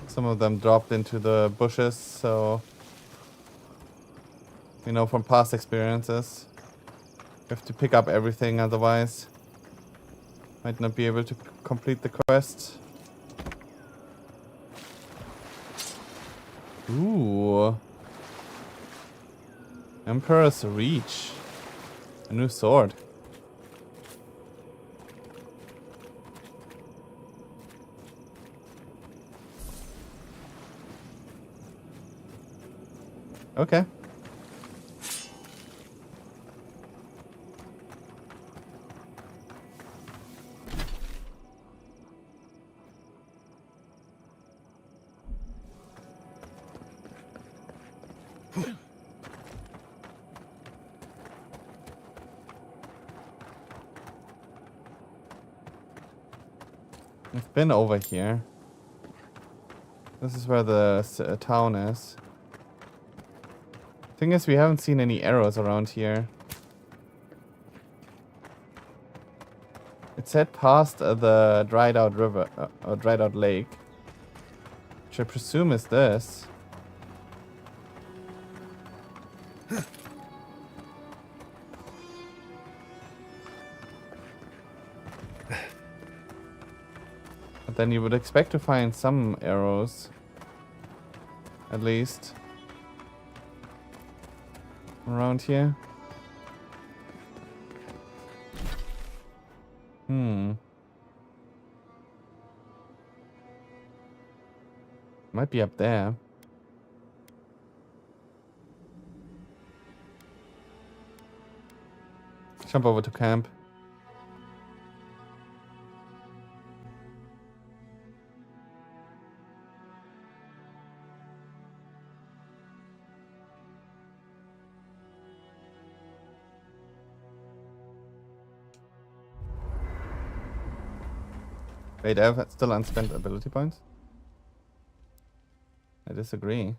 Some of them dropped into the bushes, so you know from past experiences. You have to pick up everything, otherwise might not be able to complete the quest. Ooh. Emperor's Reach. A new sword. Okay. I've been over here. This is where the town is. Thing is, we haven't seen any arrows around here. It said past the dried out river, or dried out lake. Which I presume is this. But then you would expect to find some arrows. At least. Around here. Might be up there. Jump over to camp. Wait, I have still unspent ability points? I disagree.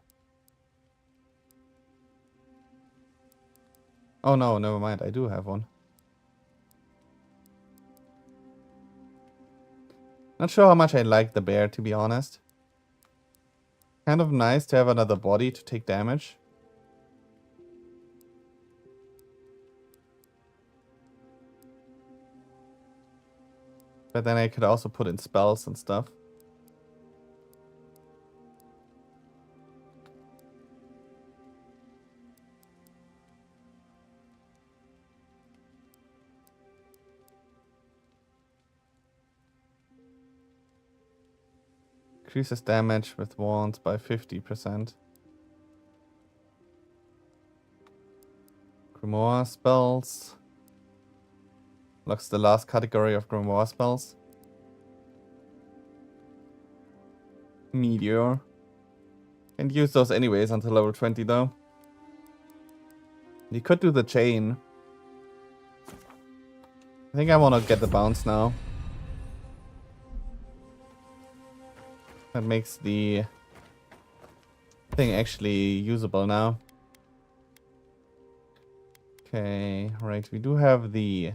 Oh no, never mind. I do have one. Not sure how much I like the bear, to be honest. Kind of nice to have another body to take damage. But then I could also put in spells and stuff. Increases damage with wands by 50%. Grimoire spells. Looks the last category of Grimoire spells. Meteor. Can't use those anyways until level 20 though. You could do the chain. I think I want to get the bounce now. That makes the thing actually usable now. Okay, right. We do have the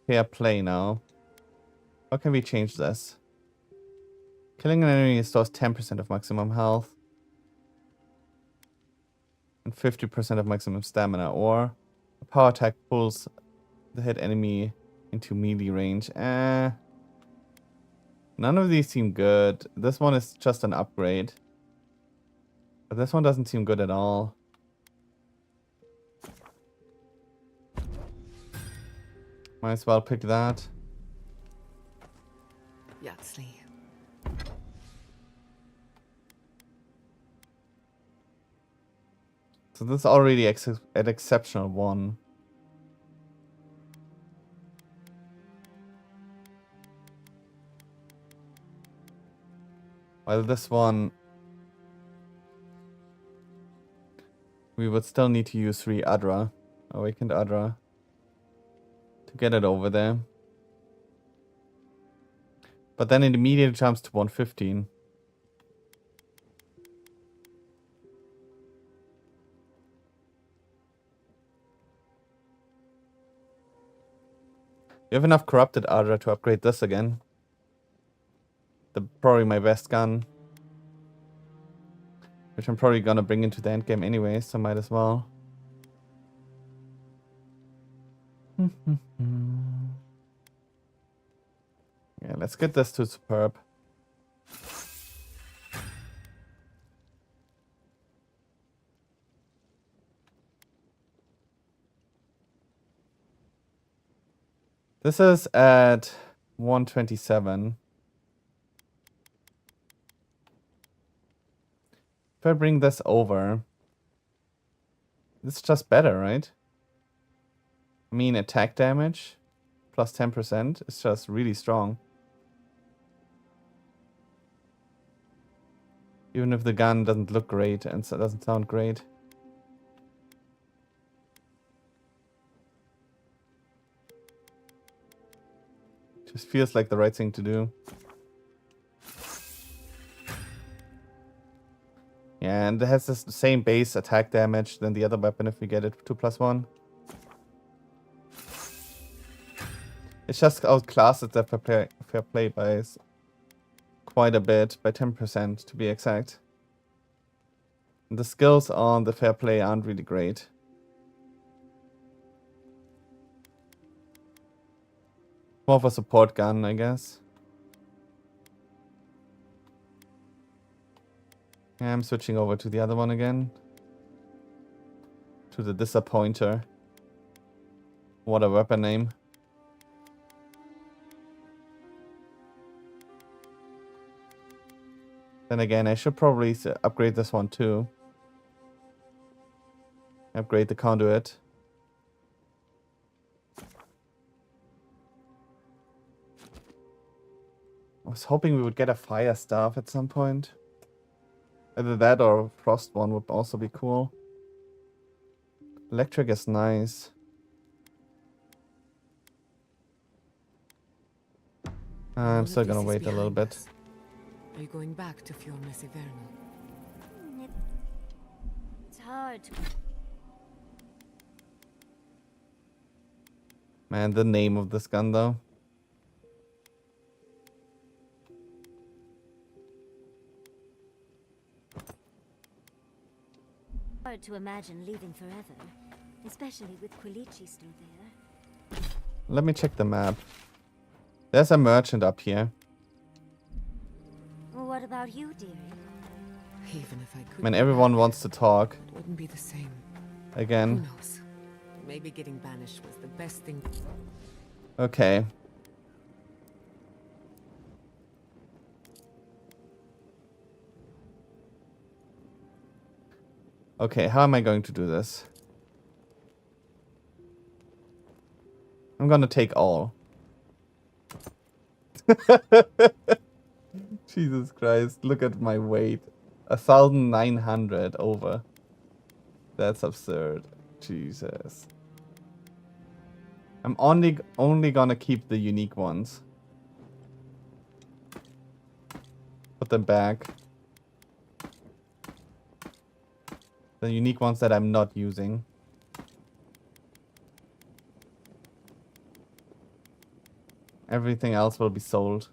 fair play now. How can we change this? Killing an enemy restores 10% of maximum health. And 50% of maximum stamina. Or a power attack pulls the hit enemy into melee range. None of these seem good. This one is just an upgrade. But this one doesn't seem good at all. Might as well pick that. Yaxley. So this is already an exceptional one. While this one, we would still need to use 3 Adra, Awakened Adra, to get it over there. But then it immediately jumps to 115. We have enough Corrupted Adra to upgrade this again. Probably my best gun. Which I'm probably gonna bring into the endgame anyway, so might as well. Yeah, let's get this to superb. This is at 127. If I bring this over, it's just better, right? I mean, attack damage plus 10% is just really strong. Even if the gun doesn't look great and doesn't sound great. Just feels like the right thing to do. Yeah, and it has the same base attack damage than the other weapon if we get it 2+1. It's just outclassed the fair play by quite a bit, by 10% to be exact. And the skills on the fair play aren't really great. More of a support gun, I guess. Yeah, I'm switching over to the other one again. To the Disappointer. What a weapon name. Then again, I should probably upgrade this one too. Upgrade the conduit. I was hoping we would get a fire staff at some point. Either that or a frost one would also be cool. Electric is nice. I'm still gonna wait a little bit. Are you going back to Fiorme Severno? It's hard to... Man, the name of this gun though. Hard to imagine leaving forever, especially with Quilici still there. Let me check the map. There's a merchant up here. Well, what about you, dearie? Even if I could. I mean, everyone wants to talk. It wouldn't be the same. Again. Who knows? Maybe getting banished was the best thing. Okay. Okay, how am I going to do this? I'm gonna take all. Jesus Christ, look at my weight. 1,900 over. That's absurd. Jesus. I'm only gonna keep the unique ones. Put them back. The unique ones that I'm not using. Everything else will be sold.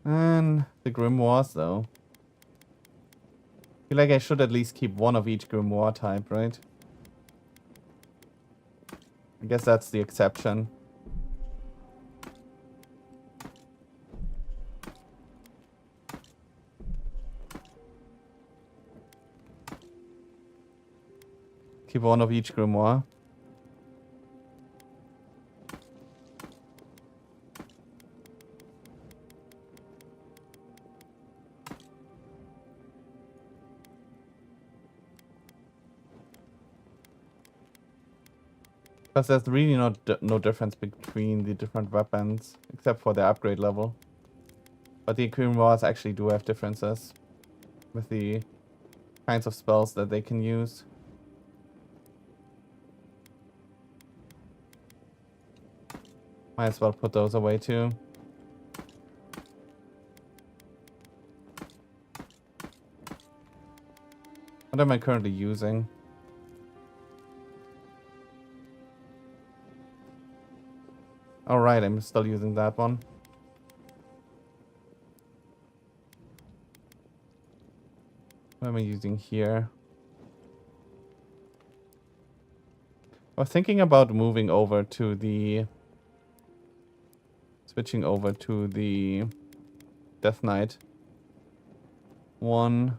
And the grimoires though. I feel like I should at least keep one of each grimoire type, right? I guess that's the exception. Keep one of each grimoire. Because there's really no difference between the different weapons, except for the upgrade level. But the grimoires actually do have differences with the kinds of spells that they can use. Might as well put those away too. What am I currently using? Alright, I'm still using that one. What am I using here? I was thinking about moving over to the switching over to the Death Knight one.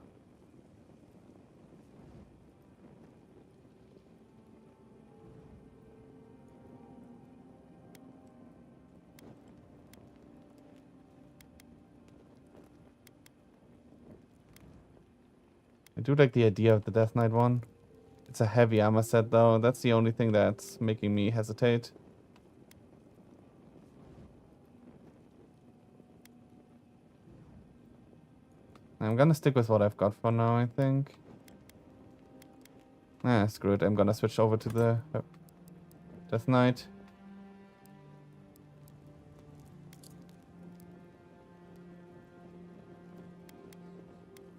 I do like the idea of the Death Knight one. It's a heavy armor set though. That's the only thing that's making me hesitate. I'm gonna stick with what I've got for now, I think. Screw it. I'm gonna switch over to the Death Knight.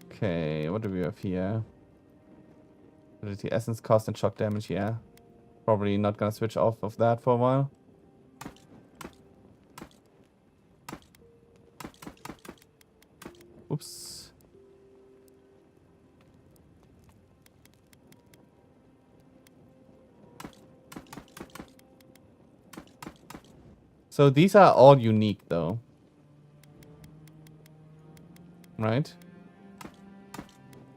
Okay, what do we have here? Ability essence cost and shock damage, yeah. Probably not gonna switch off of that for a while. Oops. So these are all unique though. Right?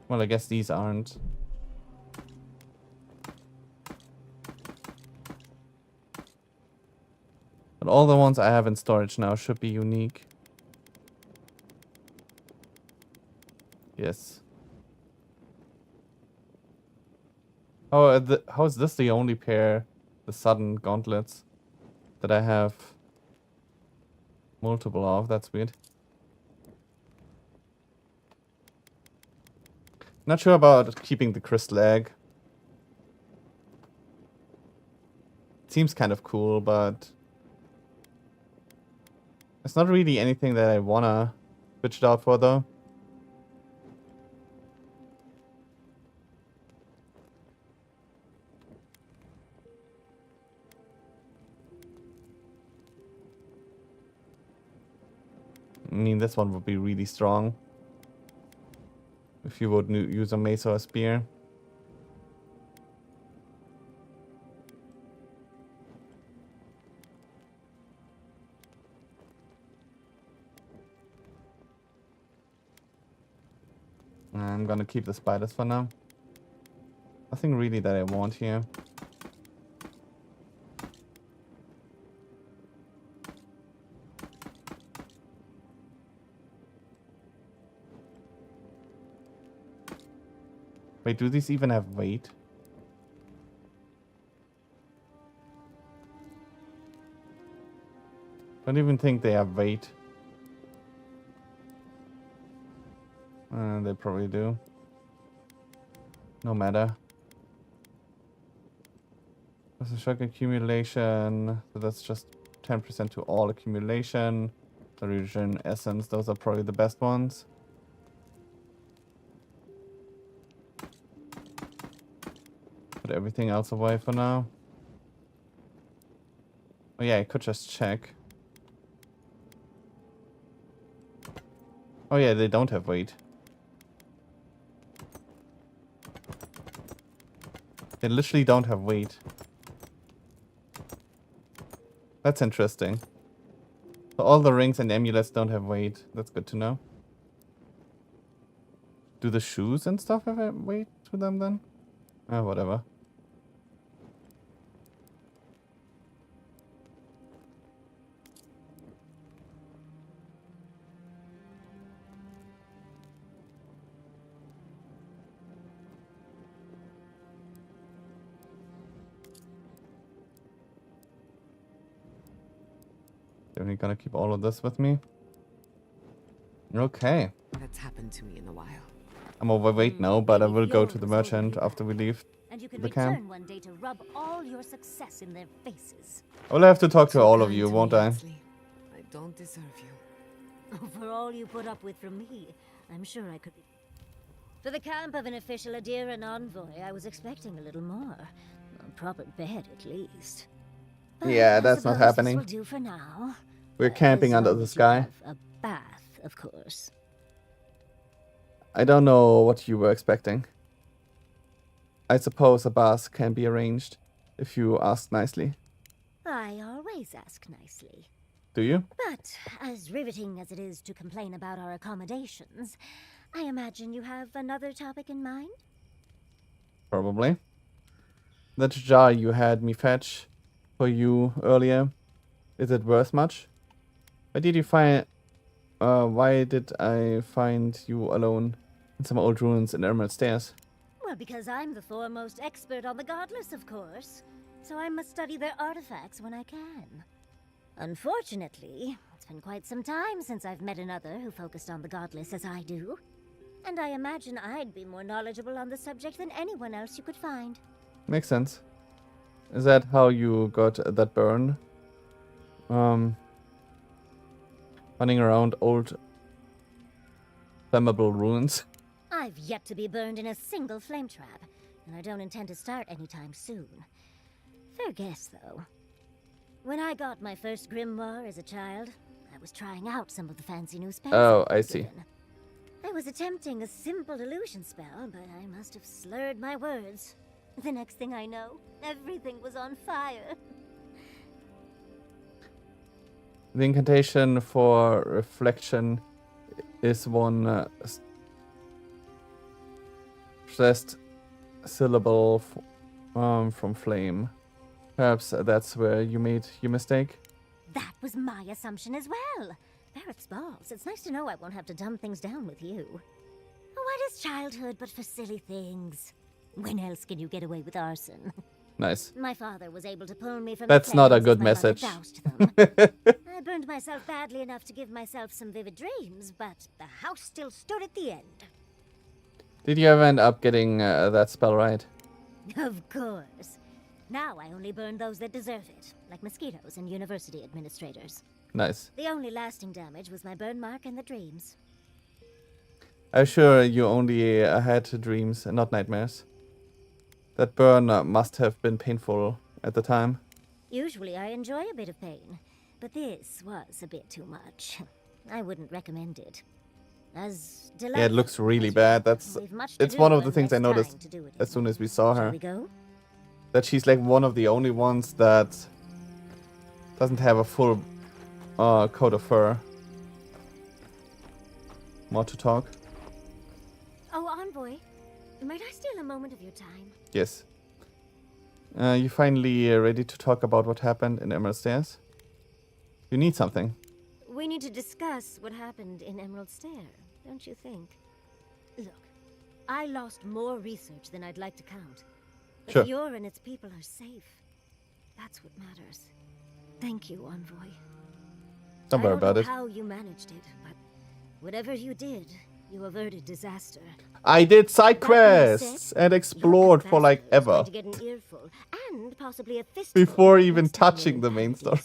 Well, I guess these aren't. But all the ones I have in storage now should be unique. Yes. Oh, how is this the only pair, the sudden gauntlets, that I have multiple of? That's weird. Not sure about keeping the crystal egg. Seems kind of cool, but it's not really anything that I wanna switch it out for though. I mean, this one would be really strong if you would use a mace or a spear. I'm gonna keep the spiders for now. Nothing really that I want here. Wait, do these even have weight? Don't even think they have weight. They probably do. No matter. There's a shock accumulation. So that's just 10% to all accumulation. The regen essence, those are probably the best ones. Put everything else away for now. Oh yeah, I could just check. Oh yeah, they don't have weight. They literally don't have weight. That's interesting. So all the rings and amulets don't have weight. That's good to know. Do the shoes and stuff have weight to them then? Whatever. Definitely gonna keep all of this with me. Okay. That's happened to me in a while. I'm overweight now, but I will go to the merchant after we leave And you can the camp. return one day to rub all your success in their faces. I will have to talk to all of you, won't I? I don't deserve you. For all you put up with from me, I'm sure I could be. For the camp of an official Adiran envoy, I was expecting a little more. A proper bed, at least. But Yeah, I that's not suppose happening. This will do for now. We're camping As under long the as you sky. have a bath, of course. I don't know what you were expecting. I suppose a bath can be arranged if you ask nicely. I always ask nicely. Do you? But as riveting as it is to complain about our accommodations, I imagine you have another topic in mind? Probably. That jar you had me fetch for you earlier, is it worth much? Why did you find... why did I find you alone in some old ruins in Emerald Stairs? Well, because I'm the foremost expert on the Godless, of course. So I must study their artifacts when I can. Unfortunately, it's been quite some time since I've met another who focused on the Godless as I do. And I imagine I'd be more knowledgeable on the subject than anyone else you could find. Makes sense. Is that how you got that burn? Running around old flammable ruins? I've yet to be burned in a single flame trap, and I don't intend to start anytime soon. Fair guess, though. When I got my first grimoire as a child, I was trying out some of the fancy new spells. Oh, I see. I was attempting a simple illusion spell, but I must have slurred my words. The next thing I know, everything was on fire. The incantation for reflection is one stressed syllable from flame. Perhaps that's where you made your mistake? That was my assumption as well. Barrett's balls. It's nice to know I won't have to dumb things down with you. What is childhood but for silly things? When else can you get away with arson? Nice. My father was able to pull me from That's the not a flames good as my mother message. doused them. I burned myself badly enough to give myself some vivid dreams, but the house still stood at the end. Did you ever end up getting that spell right? Of course. Now I only burn those that deserve it, like mosquitoes and university administrators. Nice. The only lasting damage was my burn mark and the dreams. I'm sure you only had dreams and not nightmares. That burn must have been painful at the time. Usually I enjoy a bit of pain, but this was a bit too much. I wouldn't recommend it. As delightful. Yeah, it looks really bad. It's one of the things I noticed as soon as we saw her. Shall we go? That she's like one of the only ones that doesn't have a full coat of fur. More to talk? Oh, Envoy, might I steal a moment of your time? Yes. You finally ready to talk about what happened in Emerald Stairs? You need something. We need to discuss what happened in Emerald Stair, don't you think? Look, I lost more research than I'd like to count. But Sure. Eora and its people are safe. That's what matters. Thank you, Envoy. Don't worry about I it. don't know how you managed it, but whatever you did, you averted disaster. I did side That being quests said, and explored for like ever to get an earful and possibly a fistful before even touching the main story.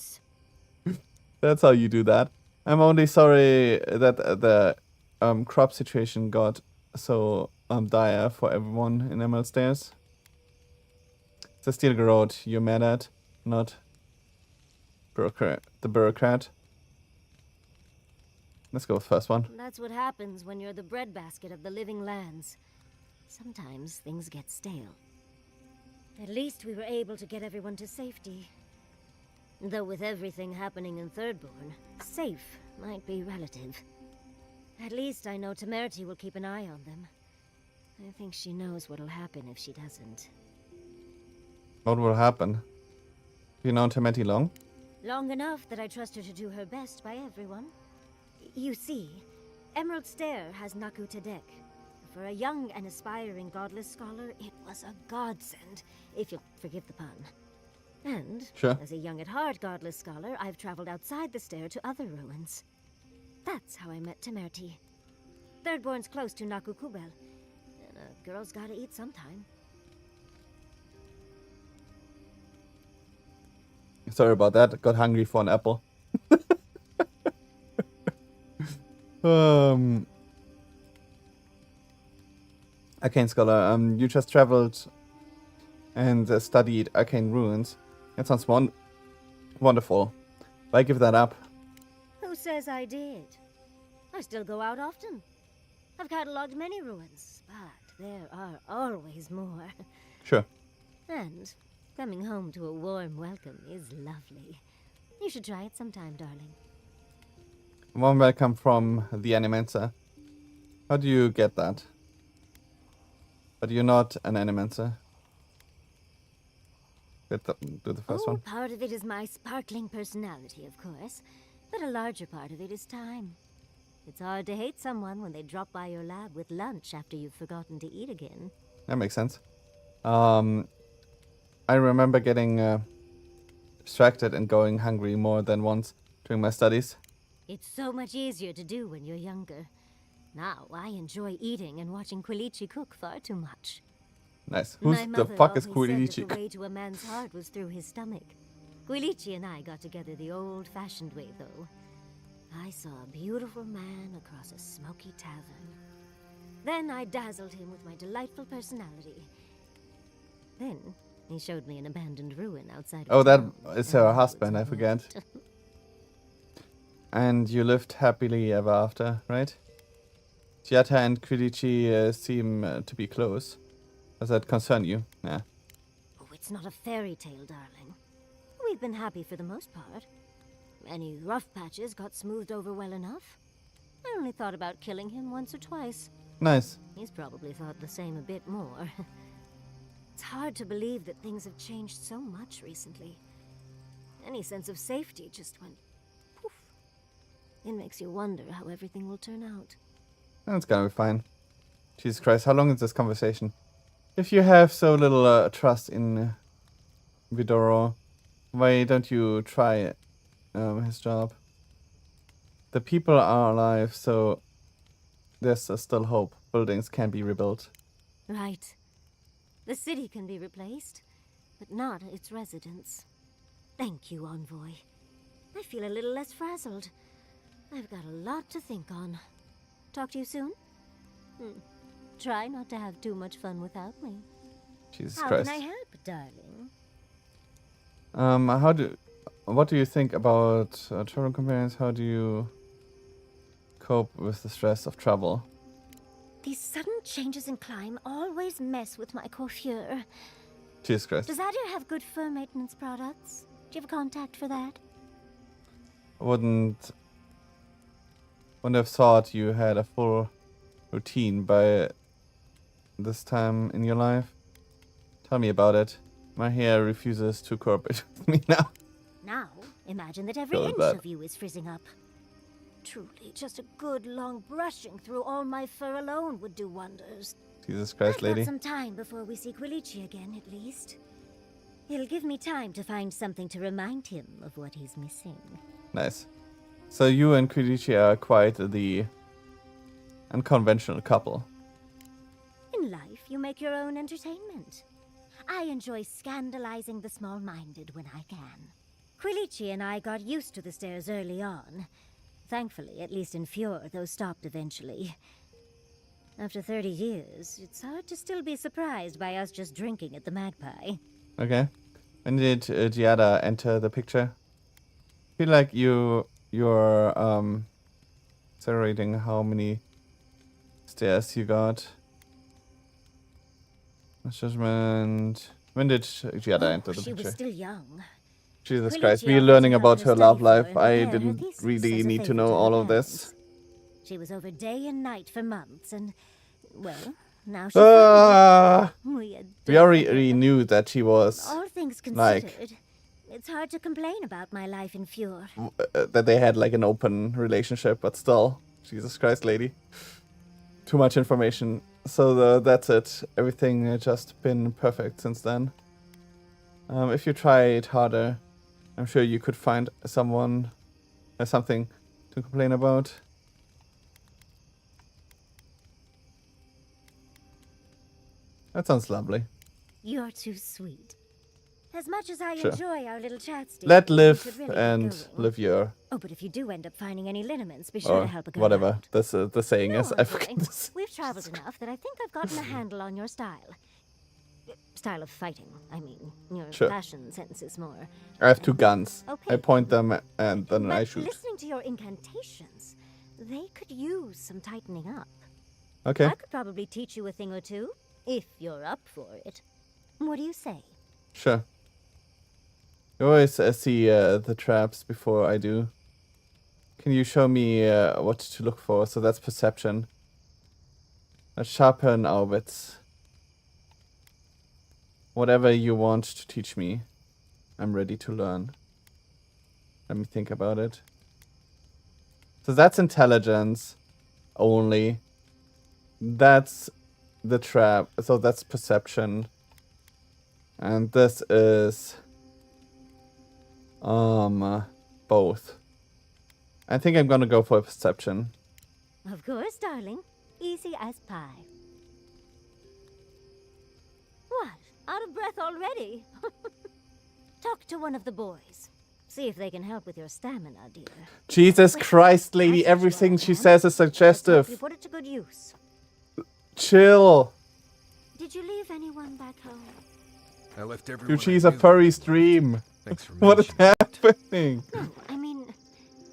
That's how you do that. I'm only sorry that the crop situation got so dire for everyone in Emerald Stairs. It's a steel garrote you're mad at, not the bureaucrat. Let's go with first one. That's what happens when you're the breadbasket of the living lands. Sometimes things get stale. At least we were able to get everyone to safety. Though with everything happening in Thirdborn, safe might be relative. At least I know Temerity will keep an eye on them. I think she knows what'll happen if she doesn't. What will happen? Have you known Temerity long? Long enough that I trust her to do her best by everyone. You see, Emerald Stair has Naku Tadek. For a young and aspiring godless scholar, it was a godsend, if you'll forgive the pun. And, Sure. as a young at heart godless scholar, I've traveled outside the stair to other ruins. That's how I met Temerity. Thirdborn's close to Naku Kubel, and a girl's gotta eat sometime. Sorry about that. Got hungry for an apple. Arcane Scholar, you just traveled and studied arcane ruins. That sounds wonderful. Why give that up? Who says I did? I still go out often. I've catalogued many ruins, but there are always more. Sure. And coming home to a warm welcome is lovely. You should try it sometime, darling. Warm welcome from the Animancer. How do you get that? But you're not an Animancer. Do the first one. Part of it is my sparkling personality, of course. But a larger part of it is time. It's hard to hate someone when they drop by your lab with lunch after you've forgotten to eat again. That makes sense. I remember getting distracted and going hungry more than once during my studies. It's so much easier to do when you're younger. Now, I enjoy eating and watching Quilici cook far too much. Nice. My Who's the mother fuck is always said that Quilici? the way to a man's heart was through his stomach. Quilici and I got together the old-fashioned way, though. I saw a beautiful man across a smoky tavern. Then I dazzled him with my delightful personality. Then he showed me an abandoned ruin outside of Oh, that town, is and her I was husband, I hooked. forget. And you lived happily ever after, right? Giada and Quilici seem to be close. Does that concern you? Yeah. Oh, it's not a fairy tale, darling. We've been happy for the most part. Any rough patches got smoothed over well enough. I only thought about killing him once or twice. Nice. He's probably thought the same a bit more. It's hard to believe that things have changed so much recently. Any sense of safety just went poof. It makes you wonder how everything will turn out. That's gonna be fine. Jesus Christ, how long is this conversation? If you have so little trust in Vidoro, why don't you try his job? The people are alive, so there's still hope. Buildings can be rebuilt. Right. The city can be replaced, but not its residents. Thank you, Envoy. I feel a little less frazzled. I've got a lot to think on. Talk to you soon? Try not to have too much fun without me. Jesus How Christ. can I help, darling? What do you think about travel companions? How do you cope with the stress of travel? These sudden changes in climate always mess with my coiffure. Jesus Christ. Does Adir have good fur maintenance products? Do you have a contact for that? Wouldn't have thought you had a full routine by this time in your life. Tell me about it. My hair refuses to cooperate with me now. Now, imagine that every Go inch back. of you is frizzing up. Truly, just a good long brushing through all my fur alone would do wonders. Jesus Christ, I've lady. got some time before we see Quilici again, at least. It'll give me time to find something to remind him of what he's missing. Nice. So you and Quilici are quite the unconventional couple. In life, you make your own entertainment. I enjoy scandalizing the small-minded when I can. Quilici and I got used to the stairs early on. Thankfully, at least in Fjord, those stopped eventually. After 30 years, it's hard to still be surprised by us just drinking at the Magpie. Okay. When did Giada enter the picture? I feel like you're accelerating how many stairs you got. Judgment. When did Giada enter the She picture? was still young. Jesus Quilici Christ, we're offered learning to help about her her love study for life. and I prepare her didn't thesis really as a need to favor know her all of parents. this. She was over day and night for months, and, well, now she's We already knew that she was All things like considered, it's hard to complain about my life in Fjord. that they had like an open relationship, but still, Jesus Christ, lady, too much information. So that's it. Everything just been perfect since then. If you tried harder, I'm sure you could find something to complain about. That sounds lovely. You're too sweet. As much as I Sure. enjoy our little chat, Steve, Let we live should really get and going. live your, Oh, but if you do end up finding any liniments, be sure or to help a girl whatever out. this the saying is. I Envoy, forget this. We've traveled enough that I think I've gotten a handle on your style. Style of fighting, I mean. Your Sure. fashion sense is more. I have 2 guns. Okay. I point them and then But I shoot. listening to your incantations, they could use some tightening up. Okay. I could probably teach you a thing or two, if you're up for it. What do you say? Sure. You always see the traps before I do. Can you show me what to look for? So that's perception. Let's sharpen our wits. Whatever you want to teach me, I'm ready to learn. Let me think about it. So that's intelligence only. That's the trap. So that's perception. And this is both. I think I'm gonna go for perception. Of course, darling. Easy as pie. What? Out of breath already? Talk to one of the boys. See if they can help with your stamina, dear. Jesus Christ, lady, everything she says is You suggestive. put it to good use. Chill. Did you leave anyone back home? I left everyone. She's a furry stream. Thanks for What is happening? No, I mean,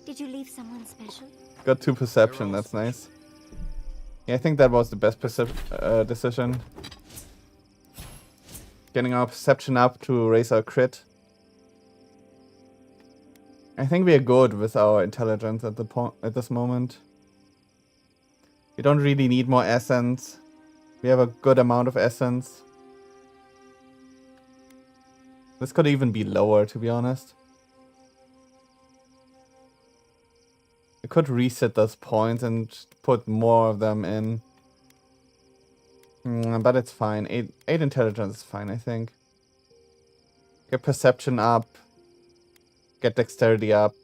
did you leave someone special? Got 2 perception, that's nice. Yeah, I think that was the best decision. Getting our perception up to raise our crit. I think we are good with our intelligence at this moment. We don't really need more essence. We have a good amount of essence. This could even be lower, to be honest. I could reset those points and put more of them in. But it's fine. 8 intelligence is fine, I think. Get perception up. Get dexterity up.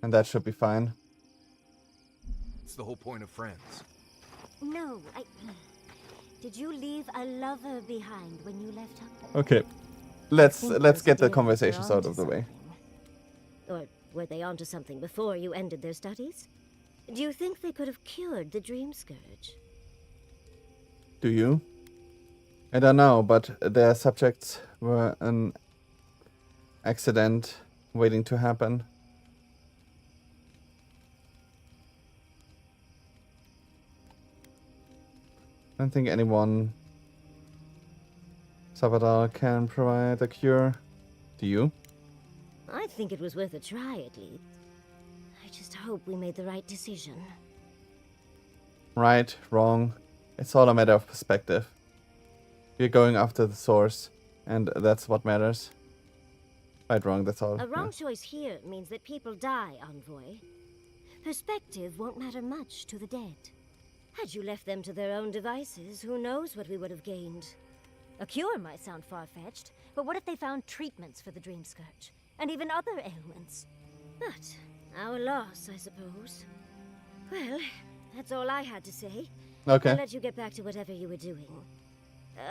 And that should be fine. It's the whole point of friends. No, Did you leave a lover behind when you left her? Okay. Let's get the conversations out of the way. Or were they onto something before you ended their studies? Do you think they could have cured the Dream Scourge? Do you? I don't know, but their subjects were an accident waiting to happen. I don't think anyone Sabadal can provide a cure. Do you? I think it was worth a try, at least. I just hope we made the right decision. Right, wrong. It's all a matter of perspective. We're going after the source, and that's what matters. Right, wrong, that's all. A wrong choice here means that people die, Envoy. Perspective won't matter much to the dead. Had you left them to their own devices, who knows what we would have gained? A cure might sound far-fetched, but what if they found treatments for the Dream Scourge? And even other ailments? But our loss, I suppose. Well, that's all I had to say. Okay. I'll let you get back to whatever you were doing.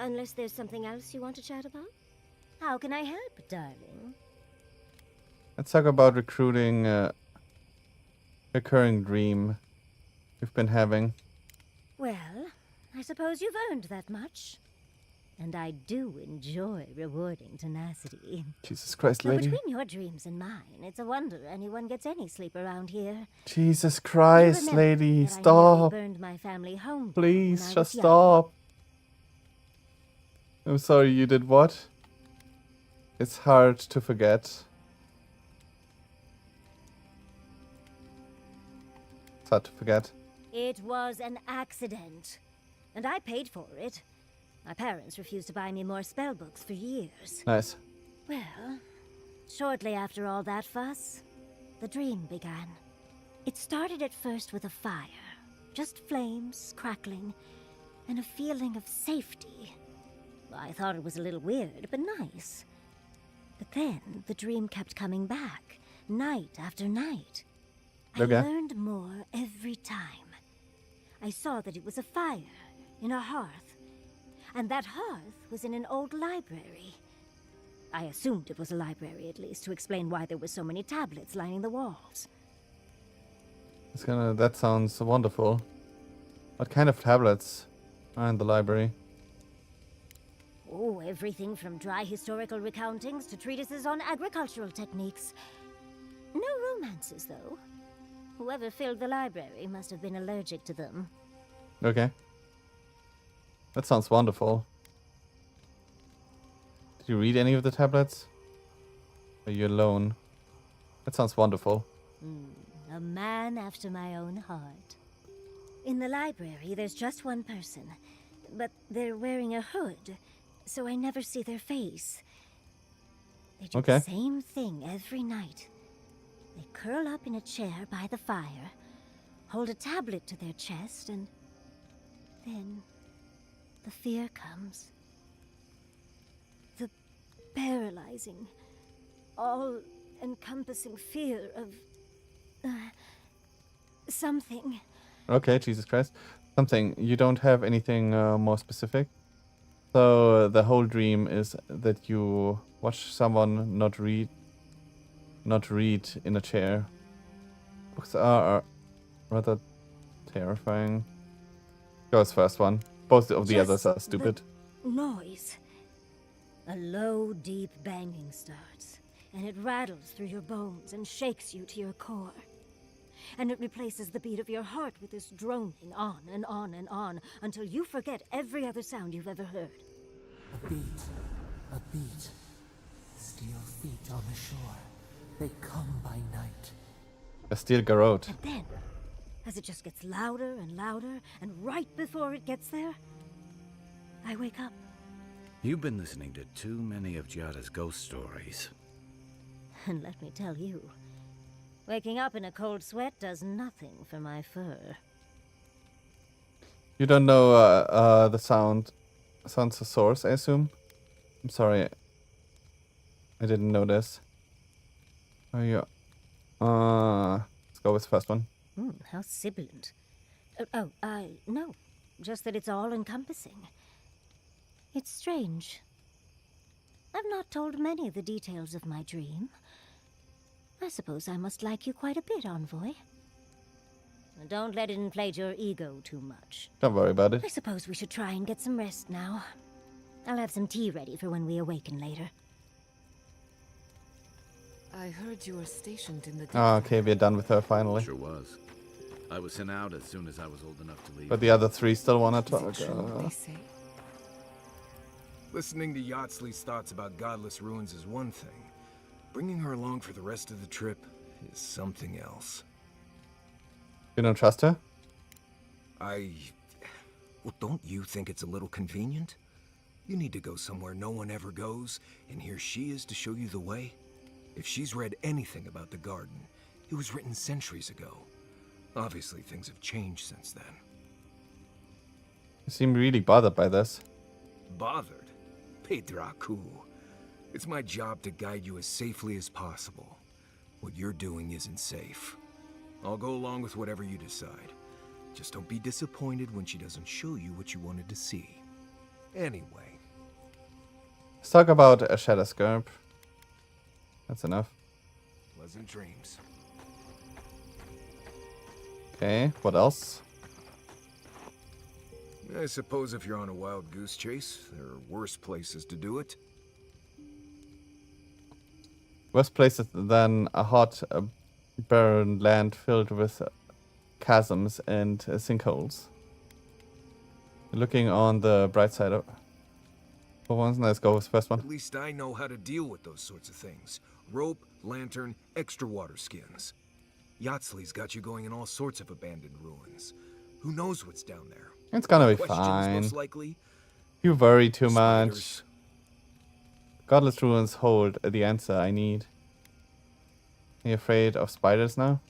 Unless there's something else you want to chat about? How can I help, darling? Let's talk about recruiting recurring dream we've been having. Well, I suppose you've earned that much. And I do enjoy rewarding tenacity. Jesus Christ, But lady. between your dreams and mine, it's a wonder anyone gets any sleep around here. Jesus Christ, remember lady, that I nearly stop. burned my family home when I Please, was just young. stop. I'm sorry, you did what? It's hard to forget. It's hard to forget. It was an accident. And I paid for it. My parents refused to buy me more spellbooks for years. Nice. Well, shortly after all that fuss, the dream began. It started at first with a fire. Just flames, crackling, and a feeling of safety. I thought it was a little weird, but nice. But then the dream kept coming back, night after night. Okay. I learned more every time. I saw that it was a fire in a hearth. And that hearth was in an old library. I assumed it was a library, at least, to explain why there were so many tablets lining the walls. That sounds wonderful. What kind of tablets are in the library? Oh, everything from dry historical recountings to treatises on agricultural techniques. No romances, though. Whoever filled the library must have been allergic to them. Okay. That sounds wonderful. Did you read any of the tablets? Are you alone? That sounds wonderful. A man after my own heart. In the library, there's just one person, but they're wearing a hood, so I never see their face. They do the same thing every night. They curl up in a chair by the fire, hold a tablet to their chest, and then the fear comes. The paralyzing, all-encompassing fear of something. Okay, Jesus Christ. Something. You don't have anything more specific? So the whole dream is that you watch someone not read in a chair. Books are rather terrifying. Goes first one. Both of the others are stupid. Noise. A low, deep banging starts, and it rattles through your bones and shakes you to your core. And it replaces the beat of your heart with this droning on and on and on until you forget every other sound you've ever heard. A beat. Steel feet on the shore. They come by night. A steel garrote. And then, as it just gets louder and louder, and right before it gets there, I wake up. You've been listening to too many of Giada's ghost stories. And let me tell you, waking up in a cold sweat does nothing for my fur. You don't know the sound's the source, I assume? I'm sorry. I didn't know this. Oh, yeah. Let's go with the first one. How sibilant. No. Just that it's all-encompassing. It's strange. I've not told many of the details of my dream. I suppose I must like you quite a bit, Envoy. Don't let it inflate your ego too much. Don't worry about it. I suppose we should try and get some rest now. I'll have some tea ready for when we awaken later. I heard you were stationed in the... Oh, okay, we're done with her finally. Sure was. I was sent out as soon as I was old enough to leave. But the other three still want to talk. Listening to Yatsley's thoughts about godless ruins is one thing. Bringing her along for the rest of the trip is something else. You don't trust her? Well, don't you think it's a little convenient? You need to go somewhere no one ever goes, and here she is to show you the way? If she's read anything about the garden, it was written centuries ago. Obviously, things have changed since then. You seem really bothered by this. Bothered? Pedraku. It's my job to guide you as safely as possible. What you're doing isn't safe. I'll go along with whatever you decide. Just don't be disappointed when she doesn't show you what you wanted to see. Anyway. Let's talk about a Shadowscarp. That's enough. Pleasant dreams. Okay, what else? I suppose if you're on a wild goose chase, there are worse places to do it. Worse places than a hot, barren land filled with chasms and sinkholes. Looking on the bright side of... For once, let's go with the first one. At least I know how to deal with those sorts of things. Rope, lantern, extra water skins. Yatsley's got you going in all sorts of abandoned ruins. Who knows what's down there? It's gonna be Questions, fine. most likely. You worry too Spiders. much. Godless ruins hold the answer I need. Are you afraid of spiders now?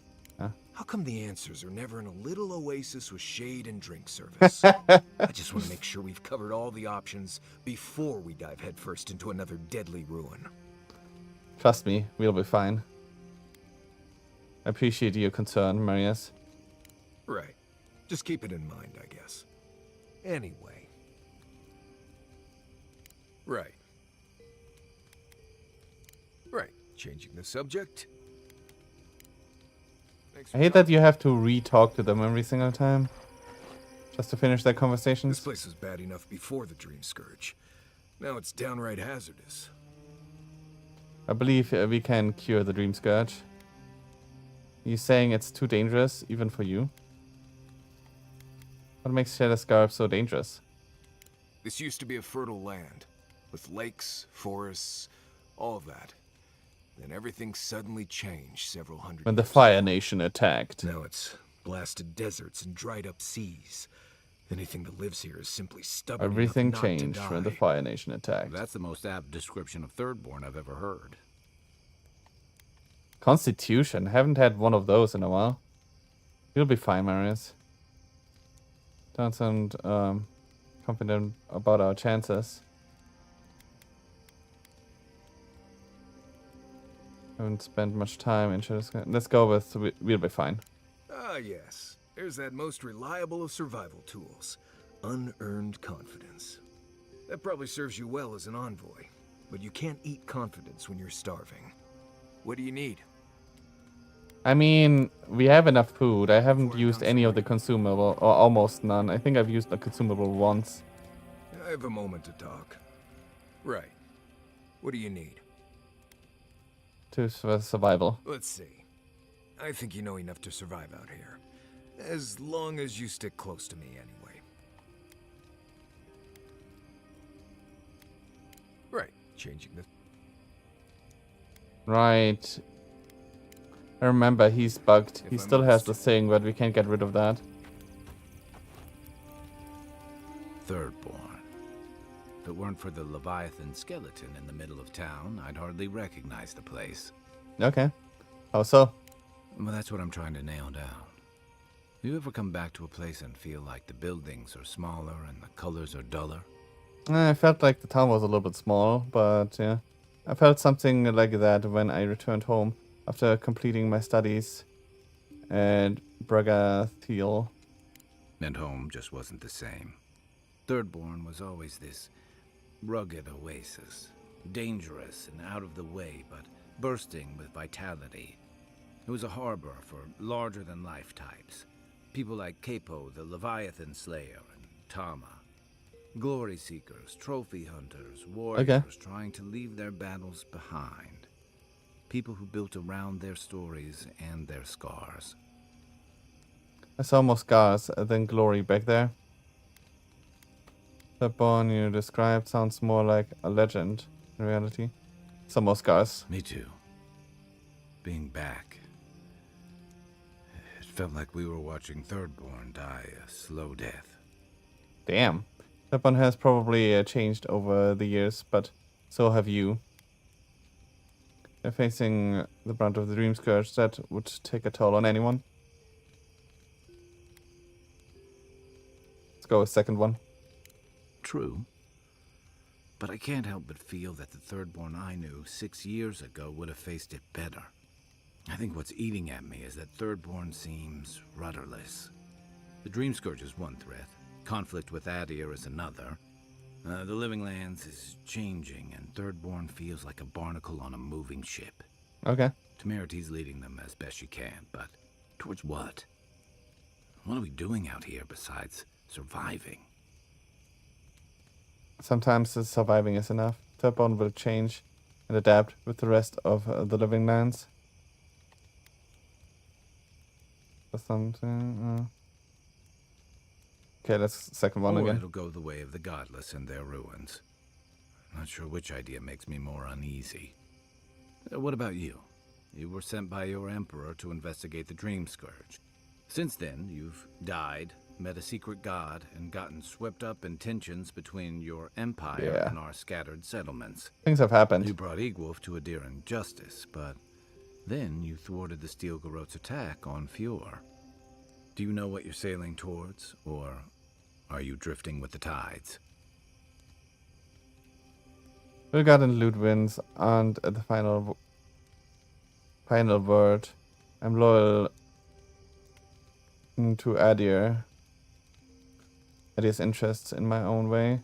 How come the answers are never in a little oasis with shade and drink service? I just want to make sure we've covered all the options before we dive headfirst into another deadly ruin. Trust me, we'll be fine. I appreciate your concern, Marius. Right. Just keep it in mind, I guess. Anyway. Right. Right. Changing the subject. I hate that you have to re-talk to them every single time. Just to finish their conversations. This place was bad enough before the Dream Scourge. Now it's downright hazardous. I believe we can cure the Dream Scourge. You're saying it's too dangerous, even for you? What makes Shadowscarp so dangerous? This used to be a fertile land, with lakes, forests, all of that. Then everything suddenly changed several hundred When the years Fire ago. Nation attacked. Now it's blasted deserts and dried up seas. Anything that lives here is simply stubborn Everything enough not to changed when the die. Fire Nation attacked. That's the most apt description of Thirdborn I've ever heard. Constitution. Haven't had one of those in a while. You'll be fine, Marius. Don't sound confident about our chances. Haven't spent much time in Shadowscape. Let's go with we'll be fine. Ah, yes. There's that most reliable of survival tools. Unearned confidence. That probably serves you well as an envoy. But you can't eat confidence when you're starving. What do you need? I mean, we have enough food. I haven't used any of the consumable, or almost none. I think I've used a consumable once. I have a moment to talk. Right. What do you need? For survival. Let's see. I think you know enough to survive out here. As long as you stick close to me anyway. Right. Changing the... Right. I remember he's bugged. He still has the thing, but we can't get rid of that. Thirdborn. If it weren't for the Leviathan skeleton in the middle of town, I'd hardly recognize the place. Okay. How so? Well, that's what I'm trying to nail down. You ever come back to a place and feel like the buildings are smaller and the colors are duller? I felt like the town was a little bit small, but yeah. I felt something like that when I returned home after completing my studies at Bragathiel. And home just wasn't the same. Thirdborn was always this rugged oasis. Dangerous and out of the way, but bursting with vitality. It was a harbor for larger-than-life types. People like Capo, the Leviathan Slayer, and Tama. Glory seekers, trophy hunters, warriors trying to leave their battles behind. People who built around their stories and their scars. I saw more scars than glory back there. The Born you described sounds more like a legend in reality. Some more scars. Me too. Being back. It felt like we were watching Thirdborn die a slow death. Damn. That one has probably changed over the years, but so have you. They're facing the brunt of the Dream Scourge. That would take a toll on anyone. Let's go with second one. True. But I can't help but feel that the Thirdborn I knew 6 years ago would have faced it better. I think what's eating at me is that Thirdborn seems rudderless. The Dream Scourge is one threat. Conflict with Adir is another. The Living Lands is changing, and Thirdborn feels like a barnacle on a moving ship. Okay. Temeriti's leading them as best she can, but towards what? What are we doing out here besides surviving? Sometimes surviving is enough. Thirdborn will change and adapt with the rest of the Living Lands. Something. Okay, let's second one again. It'll go the way of the godless and their ruins. Not sure which idea makes me more uneasy. What about you? You were sent by your emperor to investigate the Dream Scourge. Since then, you've died, met a secret god, and gotten swept up in tensions between your empire and our scattered settlements. Things have happened. You brought Egwolf to Adiran justice, but then you thwarted the Steel Garrote's attack on Fjord. Do you know what you're sailing towards, or are you drifting with the tides? Vilgard and Ludwins aren't the final word. I'm loyal to Adir's interests in my own way.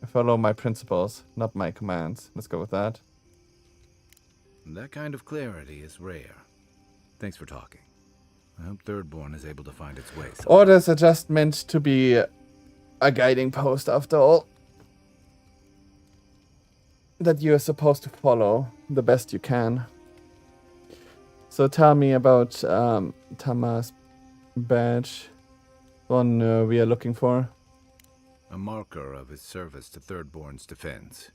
I follow my principles, not my commands. Let's go with that. That kind of clarity is rare. Thanks for talking. I hope Thirdborn is able to find its way somewhere. Orders are just meant to be a guiding post after all. That you are supposed to follow the best you can. So tell me about Tama's badge. One we are looking for. A marker of his service to Thirdborn's defense.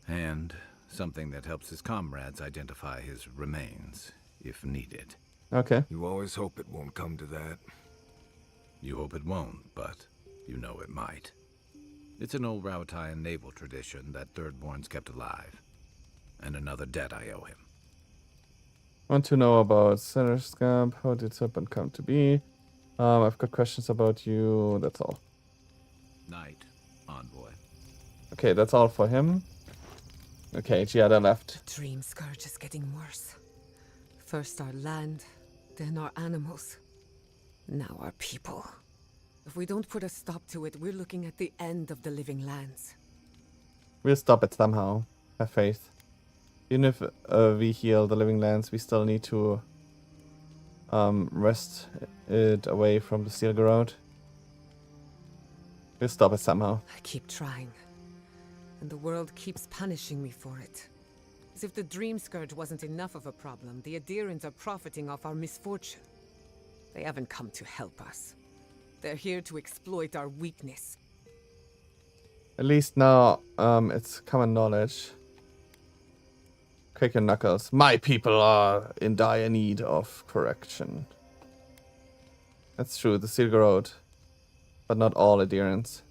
And something that helps his comrades identify his remains, if needed. Okay. You always hope it won't come to that. You hope it won't, but you know it might. It's an old Rauataian naval tradition that Thirdborn's kept alive. And another debt I owe him. Want to know about Center Scamp? How did Serpent come to be? I've got questions about you. That's all. Knight, envoy. Okay, that's all for him. Okay, Giada left. The dream scourge is getting worse. First our land, then our animals. Now our people. If we don't put a stop to it, we're looking at the end of the living lands. We'll stop it somehow. Have faith. Even if we heal the living lands, we still need to wrest it away from the Steel Garrote. We'll stop it somehow. I keep trying. And the world keeps punishing me for it. As if the Dream Scourge wasn't enough of a problem, the Adherents are profiting off our misfortune. They haven't come to help us. They're here to exploit our weakness. At least now, it's common knowledge. Crack your knuckles. My people are in dire need of correction. That's true, the Steel Garrote. But not all adherents.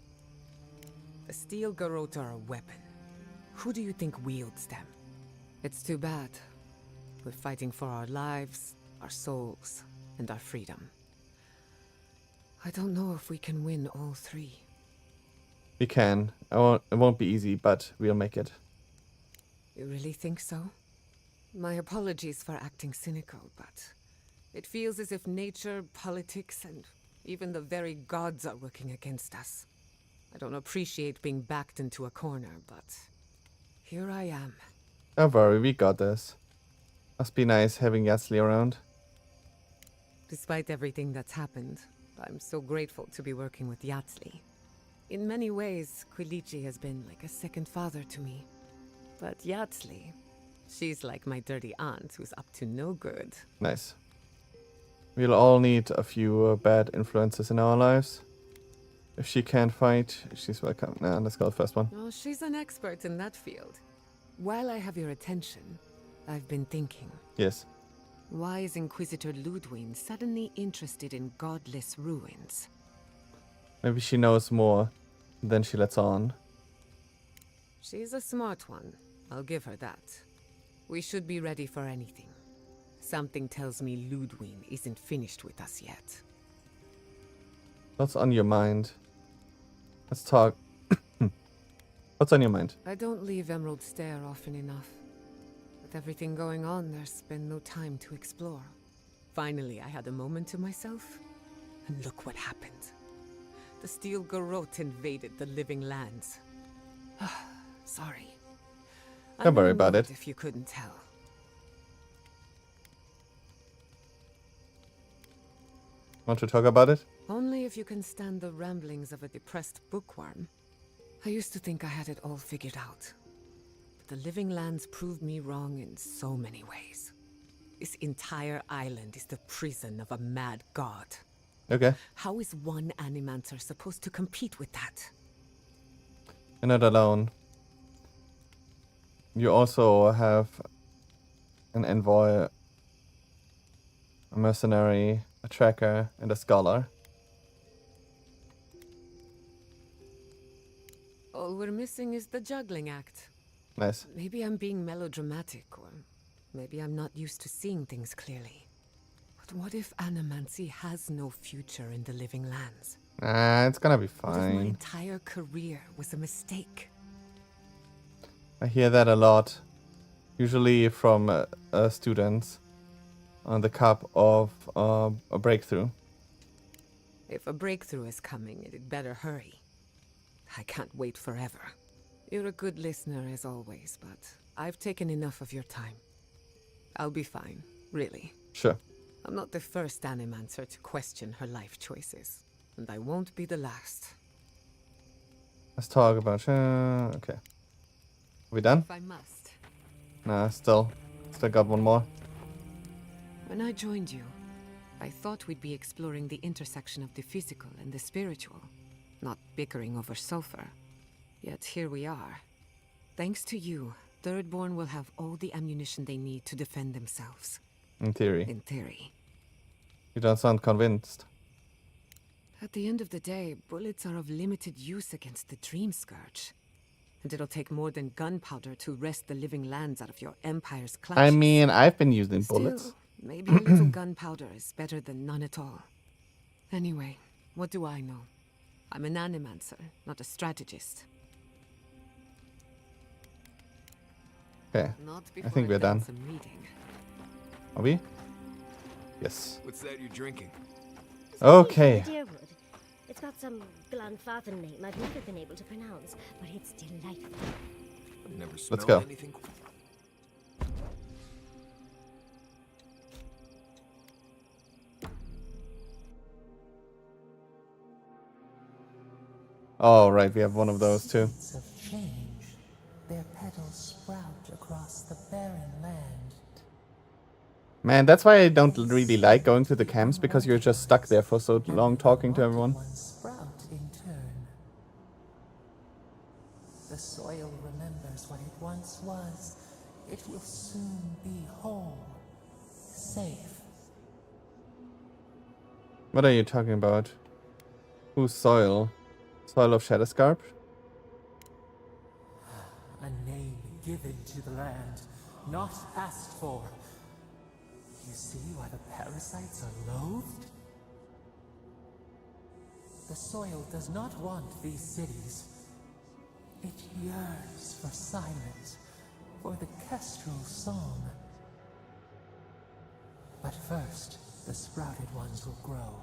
The Steel Garrote are a weapon. Who do you think wields them? It's too bad. We're fighting for our lives, our souls, and our freedom. I don't know if we can win all three. We can. It won't be easy, but we'll make it. You really think so? My apologies for acting cynical, but it feels as if nature, politics, and even the very gods are working against us. I don't appreciate being backed into a corner, but here I am. Don't worry, we got this. Must be nice having Yatsli around. Despite everything that's happened, I'm so grateful to be working with Yatsli. In many ways, Quilichi has been like a second father to me. But Yatsli, she's like my dirty aunt who's up to no good. Nice. We'll all need a few bad influences in our lives. If she can't fight, she's welcome. Nah, let's go the first one. Oh, she's an expert in that field. While I have your attention, I've been thinking. Yes. Why is Inquisitor Ludwig suddenly interested in godless ruins? Maybe she knows more than she lets on. She's a smart one. I'll give her that. We should be ready for anything. Something tells me Ludwig isn't finished with us yet. What's on your mind? Let's talk. What's on your mind? I don't leave Emerald Stair often enough. With everything going on, there's been no time to explore. Finally, I had a moment to myself, and look what happened. The Steel Garrote invaded the living lands. Sorry. Don't worry about it. If you couldn't tell. Want to talk about it? Only if you can stand the ramblings of a depressed bookworm. I used to think I had it all figured out. But the living lands proved me wrong in so many ways. This entire island is the prison of a mad god. Okay. How is one Animancer supposed to compete with that? You're not alone. You also have an envoy, a mercenary, a tracker, and a scholar. All we're missing is the juggling act. Nice. Maybe I'm being melodramatic, or maybe I'm not used to seeing things clearly. But what if Animancy has no future in the living lands? It's gonna be What if my fine. entire career was a mistake? I hear that a lot. Usually from students on the cup of a breakthrough. If a breakthrough is coming, it'd better hurry. I can't wait forever. You're a good listener as always, but I've taken enough of your time. I'll be fine, really. Sure. I'm not the first Animancer to question her life choices, and I won't be the last. Let's talk about... okay. We done? If I must. Nah, still got one more. When I joined you, I thought we'd be exploring the intersection of the physical and the spiritual, not bickering over sulfur. Yet here we are. Thanks to you, Thirdborn will have all the ammunition they need to defend themselves. In theory. In theory. You don't sound convinced. At the end of the day, bullets are of limited use against the Dream Scourge. And it'll take more than gunpowder to wrest the living lands out of your empire's clutches. I mean, I've been using bullets. Still, maybe a little gunpowder is better than none at all. Anyway, what do I know? I'm an animancer, not a strategist. Okay, Not I before think we're done. some reading. Are we? Yes. What's that you're drinking? Okay. Deerwood. It's got some Glanfathan name I've never been able to pronounce, but it's delightful. I've never Let's smelled go. anything. Oh, right, we have one of those too. Seeds of change. Their petals sprout across the barren land. Man, that's why I don't really like going to the camps, because you're just stuck there for so long talking to everyone. Sprout in turn. The soil remembers what it once was. It will soon be whole, safe. What are you talking about? Whose soil? Soil of Shadowscarp? A name given to the land, not asked for. You see why the parasites are loathed? The soil does not want these cities. It yearns for silence, for the kestrel song. But first, the sprouted ones will grow.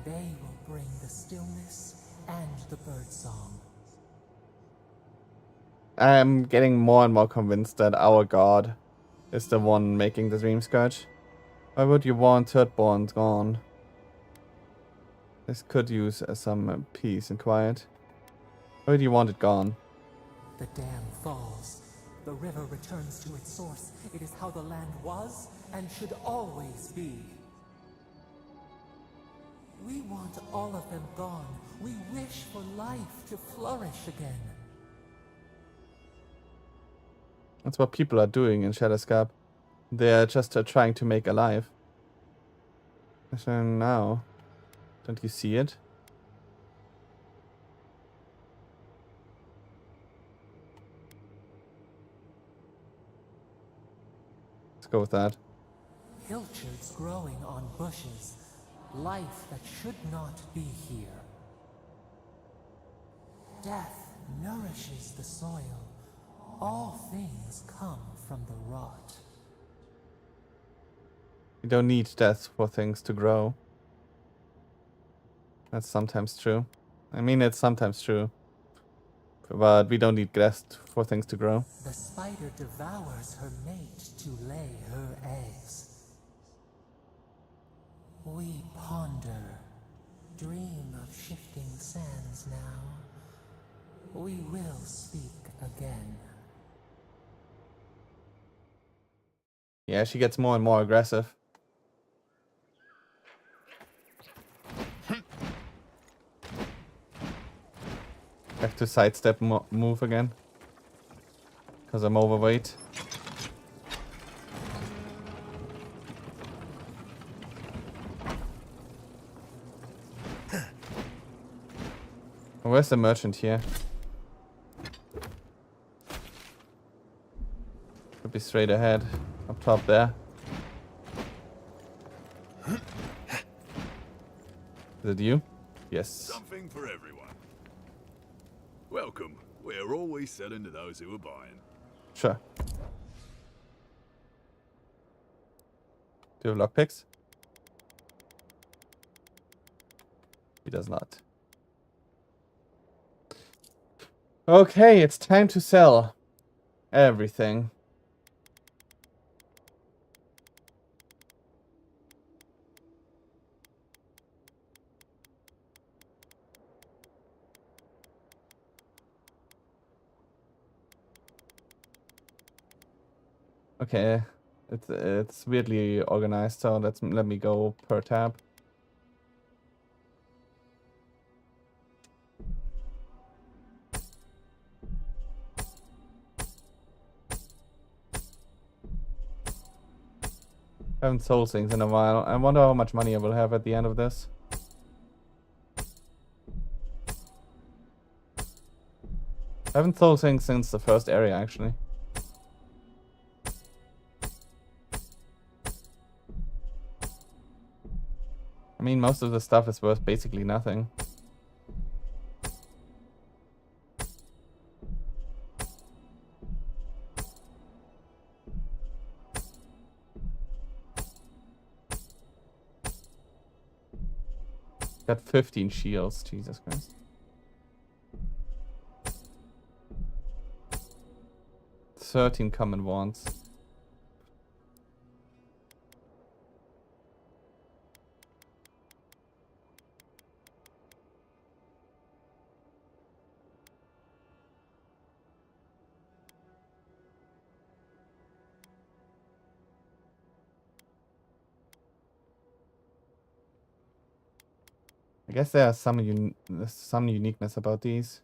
They will bring the stillness and the birdsong. I'm getting more and more convinced that our god is the one making the Dream Scourge. Why would you want Thirdborn gone? This could use some peace and quiet. Why would you want it gone? The dam falls. The river returns to its source. It is how the land was and should always be. We want all of them gone. We wish for life to flourish again. That's what people are doing in Shadowscarp. They're just trying to make alive. So now, don't you see it? Let's go with that. Pilchards growing on bushes. Life that should not be here. Death nourishes the soil. All things come from the rot. You don't need death for things to grow. That's sometimes true. I mean, it's sometimes true. But we don't need death for things to grow. The spider devours her mate to lay her eggs. We ponder, dream of shifting sands now. We will speak again. Yeah, she gets more and more aggressive. Have to sidestep move again. Because I'm overweight. Where's the merchant here? Could be straight ahead. Up top there. Is it you? Yes. Something for everyone. Welcome. We're always selling to those who are buying. Sure. Do you have lockpicks? He does not. Okay, it's time to sell everything. Okay, it's weirdly organized, so let me go per tab. Haven't sold things in a while. I wonder how much money I will have at the end of this. I haven't sold things since the first area, actually. I mean, most of the stuff is worth basically nothing. Got 15 shields, Jesus Christ. 13 common wands. I guess there's some uniqueness about these.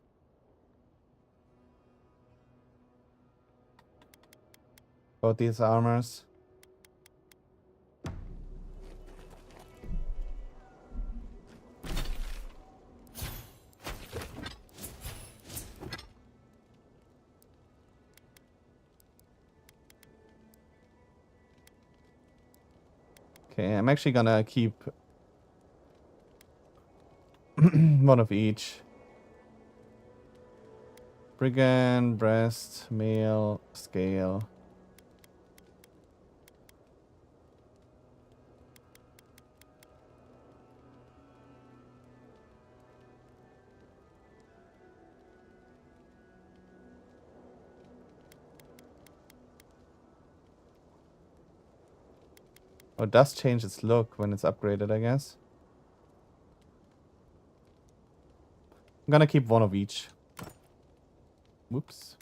About these armors. Okay, I'm actually gonna keep one of each. Brigand, breast, mail, scale. Oh, it does change its look when it's upgraded, I guess. I'm gonna keep one of each. Whoops.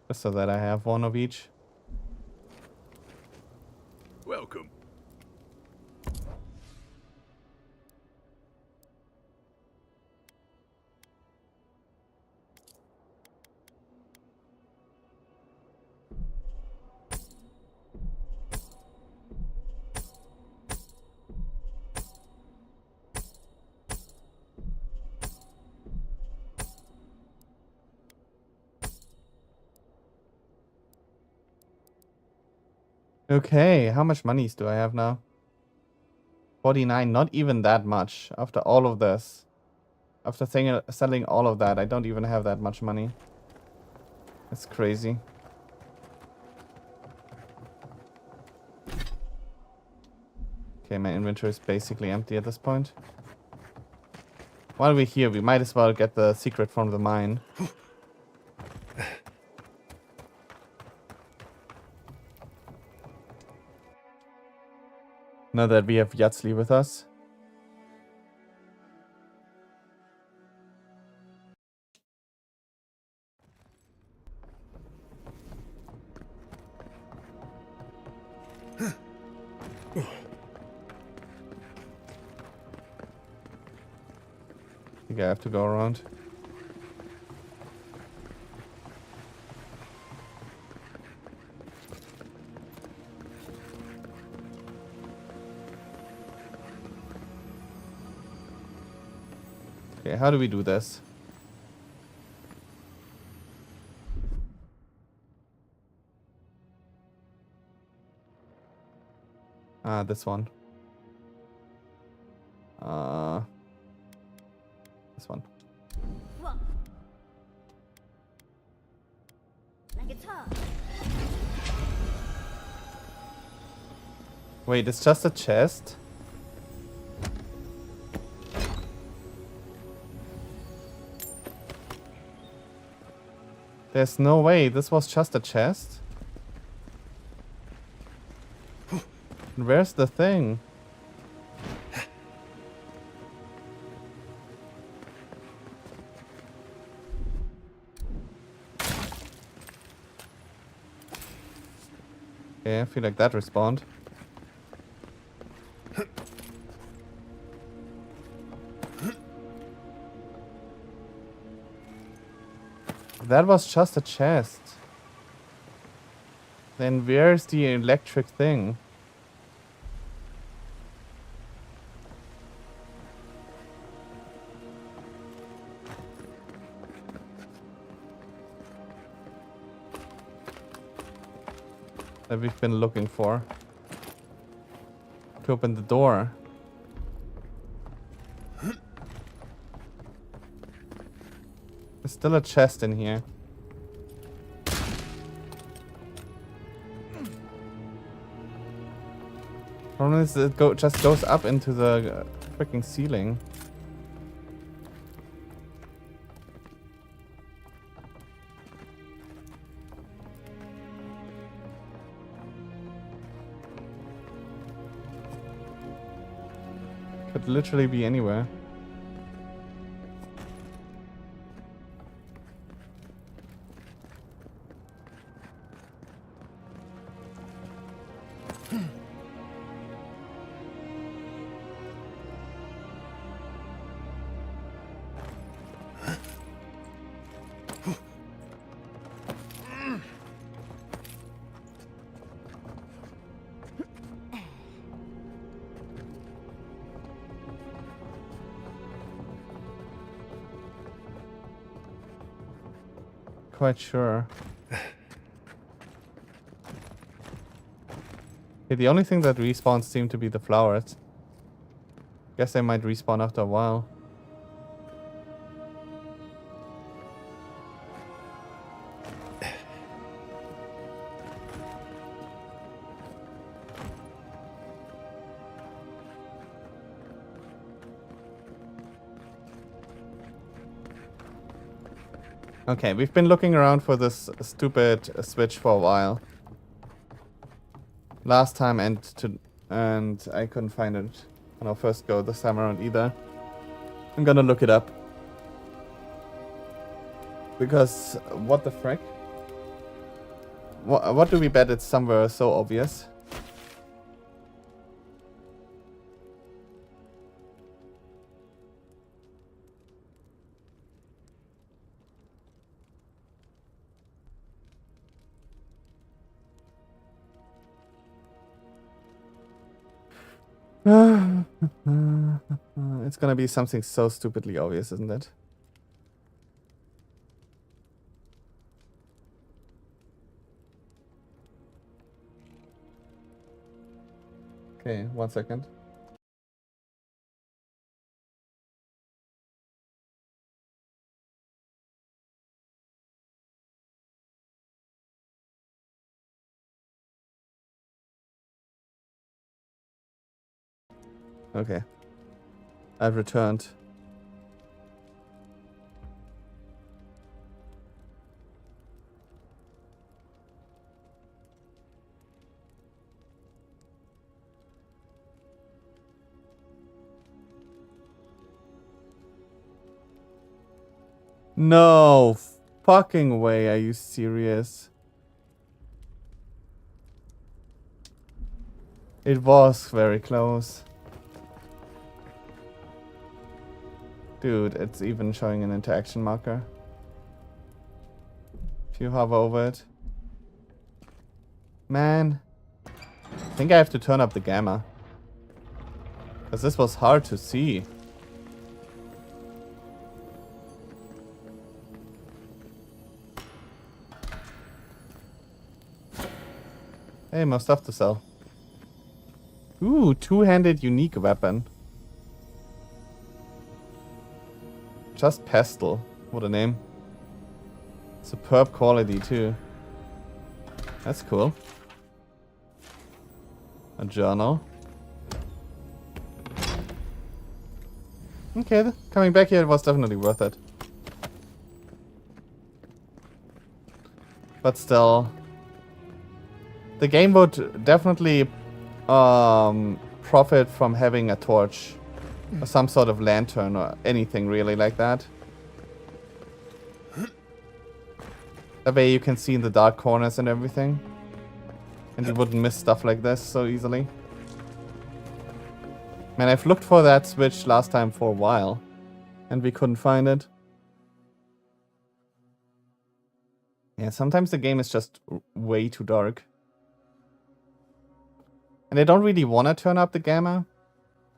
Just so that I have one of each. Welcome. Okay, how much monies do I have now? 49, not even that much. After all of this. After selling all of that, I don't even have that much money. It's crazy. Okay, my inventory is basically empty at this point. While we're here, we might as well get the secret from the mine. Now that we have Yatzli with us. I think I have to go around. Okay, how do we do this? Ah, this one. This one. Whoa. Like it's hard. Wait, it's just a chest? There's no way this was just a chest. Where's the thing? Okay, I feel like that respawned. That was just a chest. Then where's the electric thing? That we've been looking for. To open the door. There's still a chest in here. Problem is it just goes up into the freaking ceiling. Could literally be anywhere. Quite sure. Okay, the only thing that respawns seem to be the flowers. Guess they might respawn after a while. Okay, we've been looking around for this stupid switch for a while. Last time and I couldn't find it on our first go this time around either. I'm gonna look it up. Because what the frick? What do we bet it's somewhere so obvious? It's gonna be something so stupidly obvious, isn't it? Okay, 1 second. Okay. I've returned. No fucking way, are you serious? It was very close. Dude, it's even showing an interaction marker. If you hover over it. Man. I think I have to turn up the gamma. Because this was hard to see. Hey, more stuff to sell. Ooh, two-handed unique weapon. Just pestle. What a name. Superb quality too. That's cool. A journal. Okay, coming back here was definitely worth it. But still, the game would definitely profit from having a torch or some sort of lantern or anything really like that. That way you can see in the dark corners and everything. And you wouldn't miss stuff like this so easily. Man, I've looked for that switch last time for a while. And we couldn't find it. Yeah, sometimes the game is just way too dark. And I don't really want to turn up the gamma.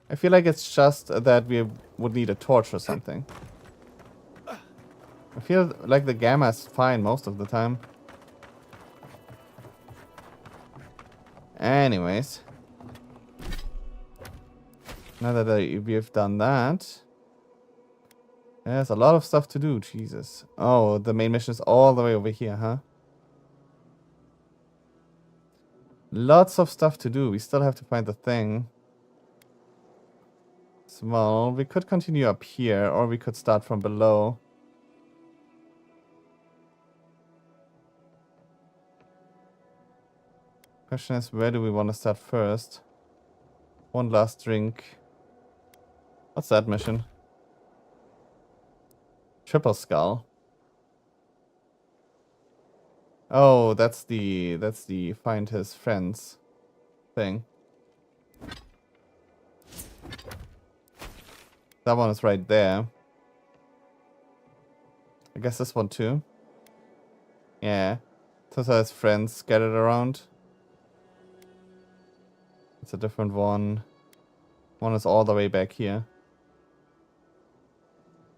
I feel like it's just that we would need a torch or something. I feel like the gamma is fine most of the time. Anyways. Now that we've done that. There's a lot of stuff to do, Jesus. Oh, the main mission is all the way over here, huh? Lots of stuff to do. We still have to find the thing. So, well, we could continue up here, or we could start from below. Question is, where do we want to start first? One last drink. What's that mission? Triple skull. Oh, that's the find his friends thing. That one is right there. I guess this one too. Yeah. Those are his friends scattered around. It's a different one. One is all the way back here.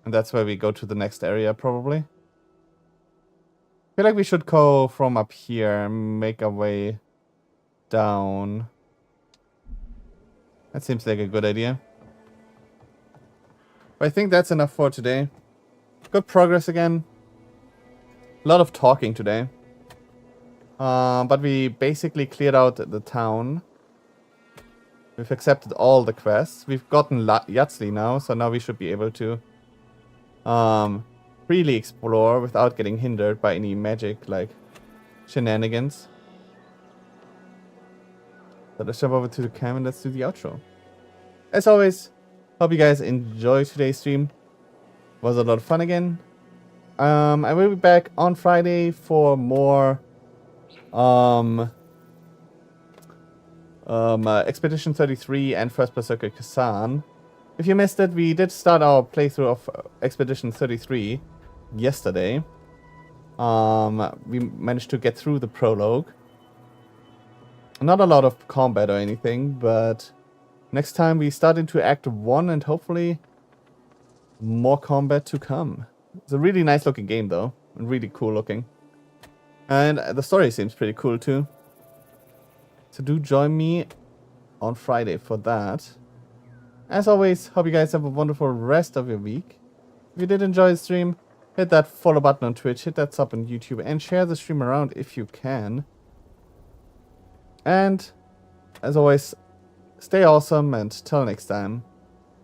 And that's where we go to the next area, probably. I feel like we should go from up here and make our way down. That seems like a good idea. But I think that's enough for today. Good progress again. A lot of talking today. But we basically cleared out the town. We've accepted all the quests. We've gotten Yahtzee now, so now we should be able to freely explore without getting hindered by any magic like shenanigans. So let's jump over to the cam and let's do the outro. As always, hope you guys enjoyed today's stream. Was a lot of fun again. I will be back on Friday for more Expedition 33 and First Berserker Kazan. If you missed it, we did start our playthrough of Expedition 33 yesterday. We managed to get through the prologue. Not a lot of combat or anything, but next time we start into Act 1 and hopefully more combat to come. It's a really nice looking game though, and really cool looking. And the story seems pretty cool too. So do join me on Friday for that. As always, hope you guys have a wonderful rest of your week. If you did enjoy the stream, hit that follow button on Twitch, hit that sub on YouTube, and share the stream around if you can. And, as always, stay awesome and till next time.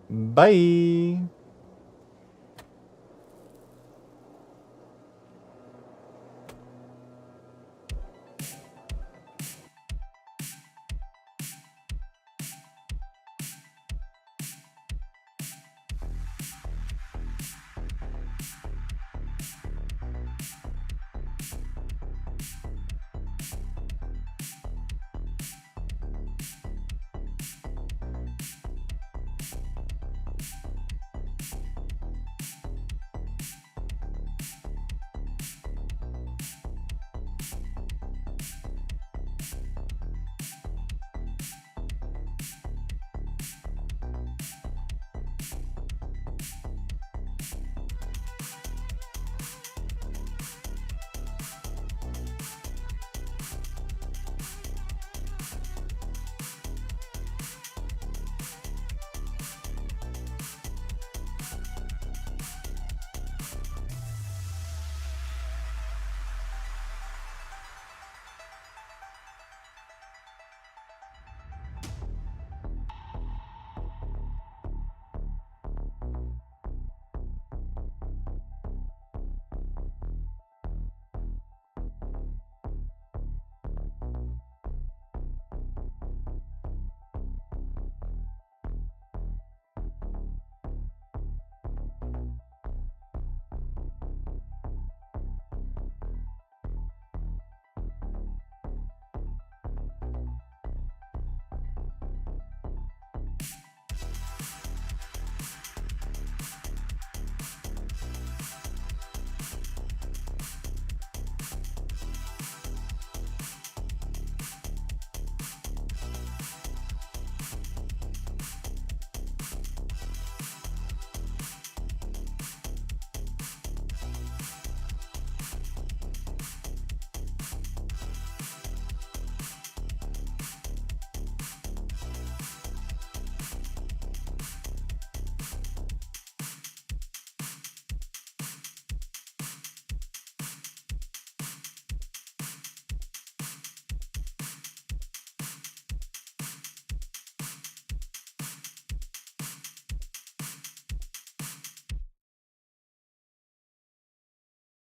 Bye!